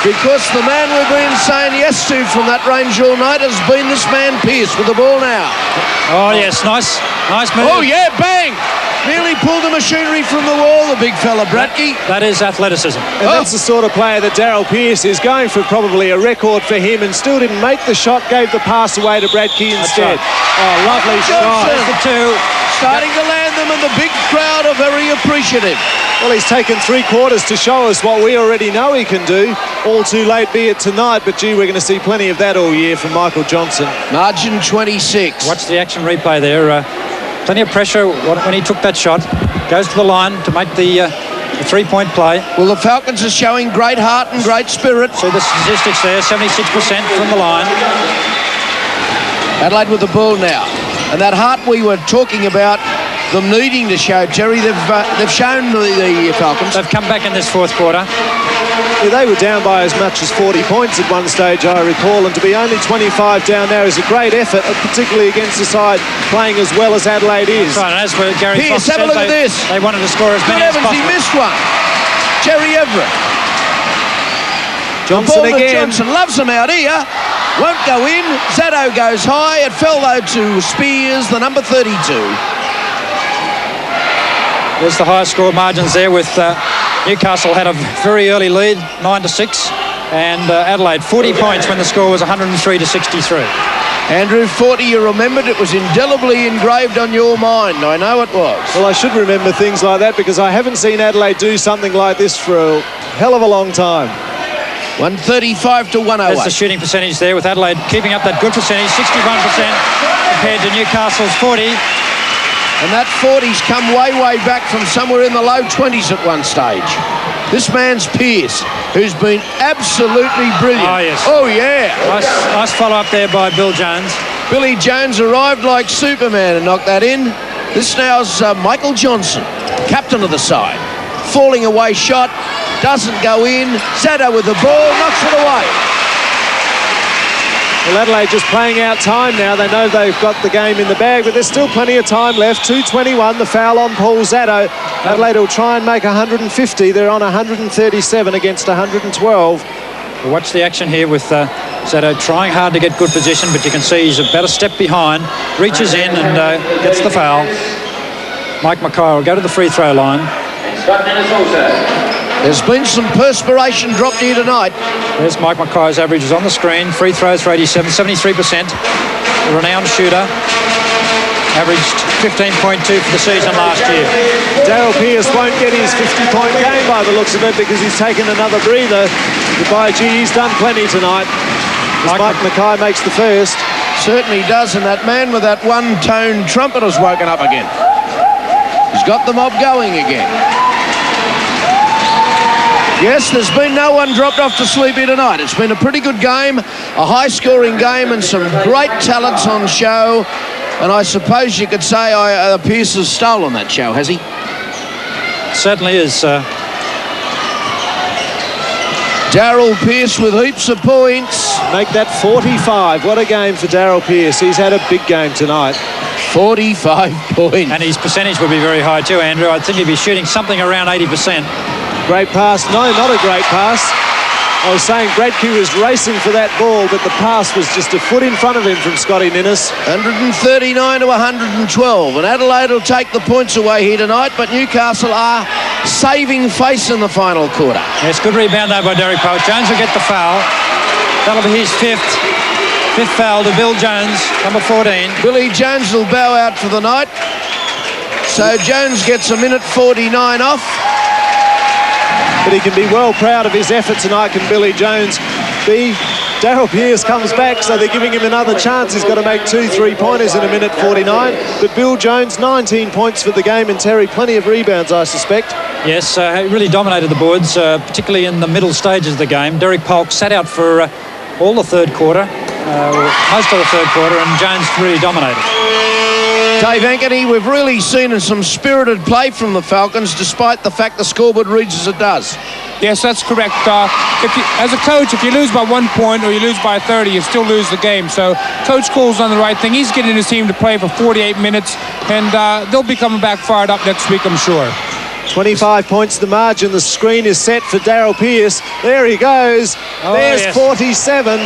Because the man we've been saying yes to from that range all night has been this man Pearce with the ball now. Oh, yes, nice move. Oh, yeah, bang! Nearly pulled the machinery from the wall, the big fella, Bratke. That is athleticism. And that's the sort of player that Daryl Pearce is, going for probably a record for him, and still didn't make the shot, gave the pass away to Bratke instead. Right. Oh, lovely shot. There's the two. Starting to land them, and the big crowd are very appreciative. Well, he's taken 3 quarters to show us what we already know he can do. All too late be it tonight, but gee, we're going to see plenty of that all year from Michael Johnson. Margin 26. Watch the action replay there. Plenty of pressure when he took that shot. Goes to the line to make the 3-point play. Well, the Falcons are showing great heart and great spirit. See the statistics there, 76% from the line. Adelaide with the ball now. And that heart we were talking about, them needing to show, Jerry, they've shown the Falcons. They've come back in this fourth quarter. Yeah, they were down by as much as 40 points at one stage, I recall, and to be only 25 down there is a great effort, particularly against a side playing as well as Adelaide is. That's right, and as for Gary Pearce, Fox have a look at this. They wanted to score as Good many as heavens, possible. he missed one. Jerry Everett. Johnson again. Johnson loves them out here. Won't go in. Zaddo goes high. It fell, though, to Spears, the number 32. There's the high score margins there with Newcastle had a very early lead, 9-6, and Adelaide 40 points when the score was 103-63. Andrew, 40, you remembered, it was indelibly engraved on your mind. I know it was. Well, I should remember things like that because I haven't seen Adelaide do something like this for a hell of a long time. 135 to 108. That's the shooting percentage there with Adelaide keeping up that good percentage, 61% compared to Newcastle's 40. And that 40's come way back from somewhere in the low 20s at one stage. This man's Pearce, who's been absolutely brilliant. Oh, yes. Oh, yeah. Nice follow-up there by Bill Jones. Billy Jones arrived like Superman and knocked that in. This now's Michael Johnson, captain of the side. Falling away shot, doesn't go in. Zaddo with the ball, knocks it away. Well, Adelaide just playing out time now. They know they've got the game in the bag, but there's still plenty of time left. 2:21, the foul on Paul Zaddo. Adelaide will try and make 150. They're on 137 against 112. We'll watch the action here with Zaddo trying hard to get good position, but you can see he's about a step behind, reaches in and gets the foul. Mike Mackay will go to the free throw line. There's been some perspiration dropped here tonight. There's Mike Mackay's averages on the screen. Free throws for 87, 73%. The renowned shooter. Averaged 15.2 for the season last year. Daryl Pearce won't get his 50-point game by the looks of it because he's taken another breather. Goodbye, gee, he's done plenty tonight. As Mike Mackay makes the first. Certainly does, and that man with that one-tone trumpet has woken up again. He's got the mob going again. Yes, there's been no one dropped off to sleep here tonight. It's been a pretty good game, a high-scoring game, and some great talents on show. And I suppose you could say Pearce has stolen that show, has he? Certainly is. Daryl Pearce with heaps of points. Make that 45. What a game for Daryl Pearce. He's had a big game tonight. 45 points. And his percentage would be very high too, Andrew. I think he'd be shooting something around 80%. Great pass. No, not a great pass. I was saying Bradke was racing for that ball, but the pass was just a foot in front of him from Scotty Ninnis. 139 to 112. And Adelaide will take the points away here tonight, but Newcastle are saving face in the final quarter. Yes, good rebound there by Derek Polk. Jones will get the foul. That'll be his fifth foul to Bill Jones, number 14. Billy Jones will bow out for the night. So Jones gets a minute 49 off. But he can be well proud of his effort tonight, can Billy Jones be. Daryl Pearce comes back, so they're giving him another chance. He's got to make 2 3-pointers in a minute 49. But Bill Jones, 19 points for the game, and Terry, plenty of rebounds, I suspect. Yes, he really dominated the boards, particularly in the middle stages of the game. Derek Polk sat out for all the third quarter, most of the third quarter, and Jones really dominated. Dave Ankeny, we've really seen some spirited play from the Falcons, despite the fact the scoreboard reads as it does. Yes, that's correct. As a coach, if you lose by 1 point or you lose by 30, you still lose the game. So Coach Cole's done the right thing. He's getting his team to play for 48 minutes, and they'll be coming back fired up next week, I'm sure. 25 points the margin. The screen is set for Daryl Pearce. There he goes. There's 47.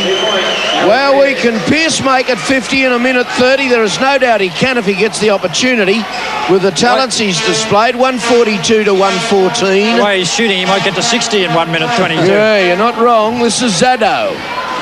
Well, can Pearce make it 50 in a minute 30? There is no doubt he can if he gets the opportunity with the talents he's displayed. 142 to 114. The way he's shooting, he might get to 60 in 1 minute 22. Yeah, you're not wrong. This is Zado.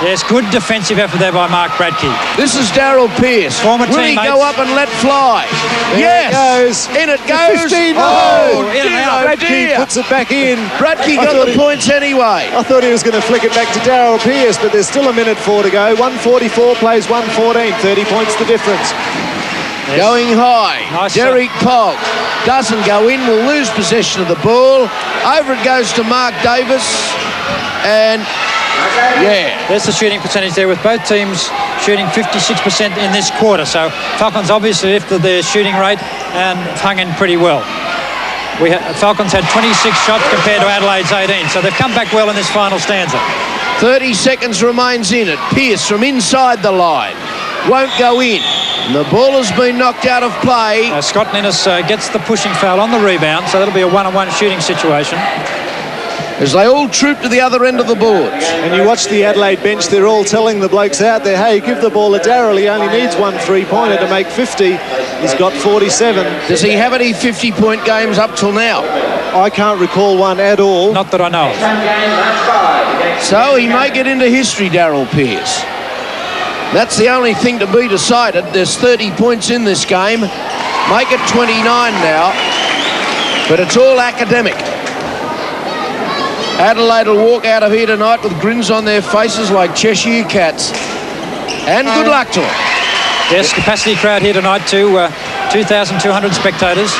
Yes, good defensive effort there by Mark Bradkey. This is Daryl Pearce. Former Will he teammates. go up and let fly? There Yes. it goes. In it goes. 15. Oh, in and dear, out. oh, Bradkey dear. puts it back in. Bradkey I got thought the points anyway. I thought he was going to flick it back to Daryl Pearce, but there's still a minute 4 to go. 144 plays 114. 30 points the difference. Yes. Going high. Nice Derek Pogg doesn't go in. Will lose possession of the ball. Over it goes to Mark Davis. And yeah. There's the shooting percentage there with both teams shooting 56% in this quarter. So Falcons obviously lifted their shooting rate and hung in pretty well. Falcons had 26 shots compared to Adelaide's 18. So they've come back well in this final stanza. 30 seconds remains in it. Pearce from inside the line. Won't go in. And the ball has been knocked out of play. Scott Ninnis gets the pushing foul on the rebound. So that'll be a one-on-one shooting situation. As they all troop to the other end of the boards. And you watch the Adelaide bench, they're all telling the blokes out there, hey, give the ball to Daryl. He only needs 1 3-pointer to make 50. He's got 47. Does he have any 50-point games up till now? I can't recall one at all. Not that I know of. So he may get into history, Daryl Pearce. That's the only thing to be decided. There's 30 points in this game. Make it 29 now. But it's all academic. Adelaide will walk out of here tonight with grins on their faces like Cheshire cats. And good luck to them. Yes, capacity crowd here tonight too. 2,200 spectators.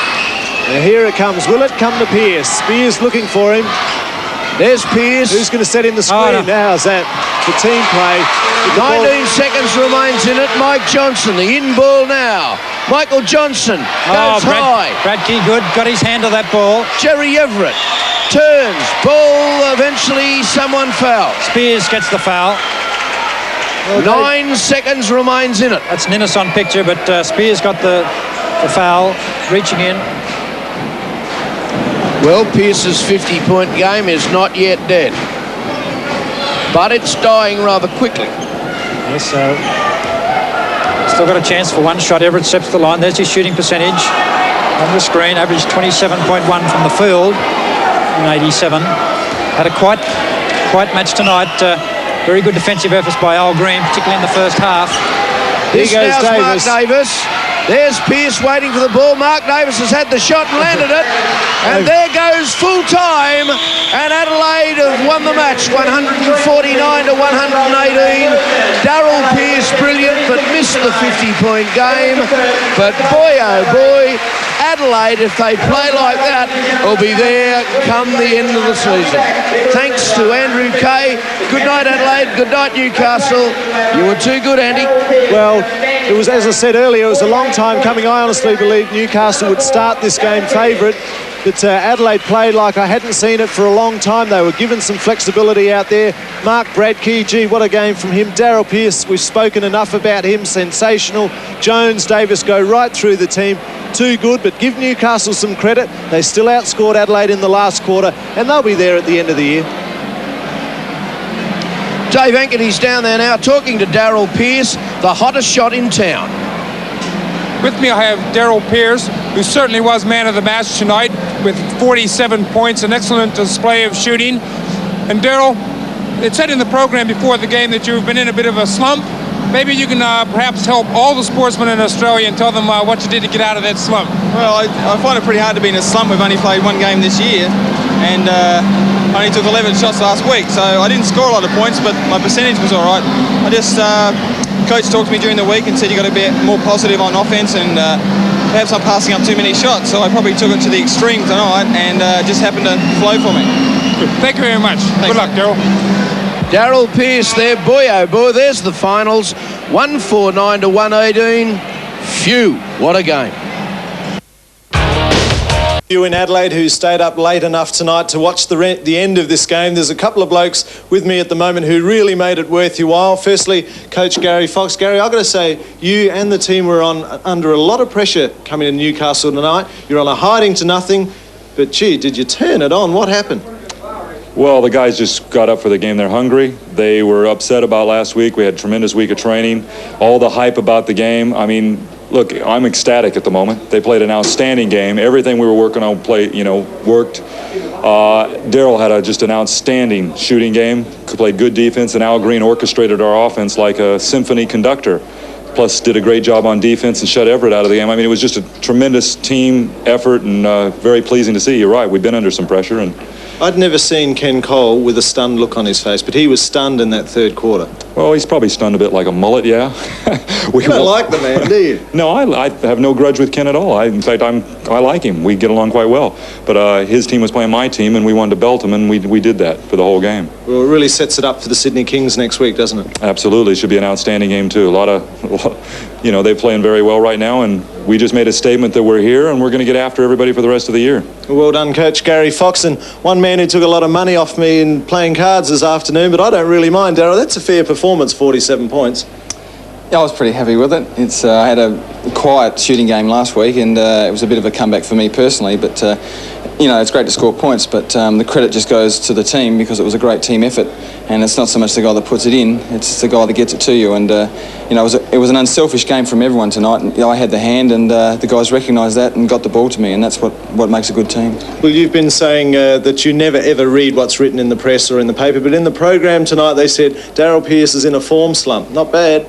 And here it comes. Will it come to Pearce? Spears looking for him. There's Pearce. Who's going to set in the screen? How's that? The team play. 19 seconds remains in it. Mike Johnson, the in ball now. Michael Johnson goes high. Bradkey good. Got his hand on that ball. Jerry Everett turns. Ball eventually someone fouls. Spears gets the foul. 9 seconds remains in it. That's Ninnis on picture, but Spears got the foul, reaching in. Well, Pearce's 50-point game is not yet dead. But it's dying rather quickly. Yes, so still got a chance for one shot. Everett steps the line. There's his shooting percentage on the screen. Averaged 27.1 from the field in 87. Had a quite match tonight. Very good defensive efforts by Al Green, particularly in the first half. This now's Mark Davis. There's Pearce waiting for the ball. Mark Davis has had the shot and landed it. And there goes full time. And Adelaide have won the match, 149 to 118. Daryl Pearce, brilliant, but missed the 50-point game. But boy, oh boy, Adelaide, if they play like that, will be there come the end of the season. Thanks to Andrew Kay. Good night, Adelaide. Good night, Newcastle. You were too good, Andy. Well, it was, as I said earlier, it was a long time coming. I honestly believe Newcastle would start this game favourite. But Adelaide played like I hadn't seen it for a long time. They were given some flexibility out there. Mark Bradkey, gee, what a game from him. Daryl Pearce, we've spoken enough about him. Sensational. Jones, Davis go right through the team. Too good, but give Newcastle some credit. They still outscored Adelaide in the last quarter, and they'll be there at the end of the year. Dave Ankety's down there now talking to Daryl Pearce, the hottest shot in town. With me I have Daryl Pearce, who certainly was man of the match tonight with 47 points, an excellent display of shooting. And Daryl, it said in the program before the game that you've been in a bit of a slump. Maybe you can perhaps help all the sportsmen in Australia and tell them what you did to get out of that slump. Well, I find it pretty hard to be in a slump. We've only played one game this year, and only took 11 shots last week, so I didn't score a lot of points, but my percentage was all right. I just, coach talked to me during the week and said you got to be more positive on offense, and perhaps I'm passing up too many shots, so I probably took it to the extreme tonight, and just happened to flow for me. Thank you very much. Thanks. Good luck, Daryl. Daryl Pearce there, boy oh boy, there's the finals, 149 to 118. Phew, what a game. You in Adelaide who stayed up late enough tonight to watch the end of this game. There's a couple of blokes with me at the moment who really made it worth your while. Firstly, Coach Gary Fox. Gary, I've got to say, you and the team were under a lot of pressure coming to Newcastle tonight. You're on a hiding to nothing, but gee, did you turn it on? What happened? Well, the guys just got up for the game. They're hungry. They were upset about last week. We had a tremendous week of training. All the hype about the game. I mean, look, I'm ecstatic at the moment. They played an outstanding game. Everything we were working on worked. Daryl had just an outstanding shooting game. Played good defense, and Al Green orchestrated our offense like a symphony conductor. Plus, did a great job on defense and shut Everett out of the game. I mean, it was just a tremendous team effort and very pleasing to see. You're right. We've been under some pressure. And I'd never seen Ken Cole with a stunned look on his face, but he was stunned in that third quarter. Well, he's probably stunned a bit like a mullet, yeah. You don't like the man, do you? No, I have no grudge with Ken at all. In fact, I like him. We get along quite well. But his team was playing my team, and we wanted to belt him, and we did that for the whole game. Well, it really sets it up for the Sydney Kings next week, doesn't it? Absolutely. It should be an outstanding game, too. They're playing very well right now, and we just made a statement that we're here, and we're going to get after everybody for the rest of the year. Well done, Coach Gary Fox. And one man who took a lot of money off me in playing cards this afternoon, but I don't really mind, Darryl. That's a fair performance, 47 points. Yeah, I was pretty happy with it. I had a quiet shooting game last week, and it was a bit of a comeback for me personally, but it's great to score points, but the credit just goes to the team because it was a great team effort, and it's not so much the guy that puts it in, it's the guy that gets it to you. And it was an unselfish game from everyone tonight, and I had the hand, and the guys recognised that and got the ball to me, and that's what makes a good team. Well, you've been saying that you never ever read what's written in the press or in the paper, but in the program tonight they said Daryl Pearce is in a form slump. Not bad.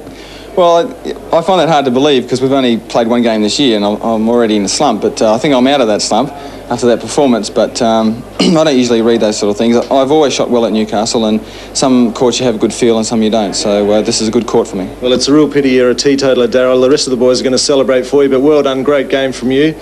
Well, I find that hard to believe because we've only played one game this year and I'm already in a slump, but I think I'm out of that slump after that performance, but I don't usually read those sort of things. I've always shot well at Newcastle, and some courts you have a good feel and some you don't, so this is a good court for me. Well, it's a real pity you're a teetotaler, Daryl. The rest of the boys are going to celebrate for you, but well done, great game from you.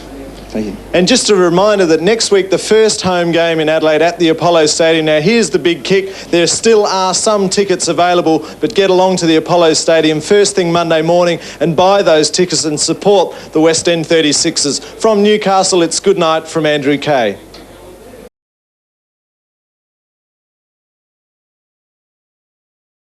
Thank you. And just a reminder that next week, the first home game in Adelaide at the Apollo Stadium. Now, here's the big kick. There still are some tickets available, but get along to the Apollo Stadium first thing Monday morning and buy those tickets and support the West End 36ers. From Newcastle, it's good night from Andrew Kay.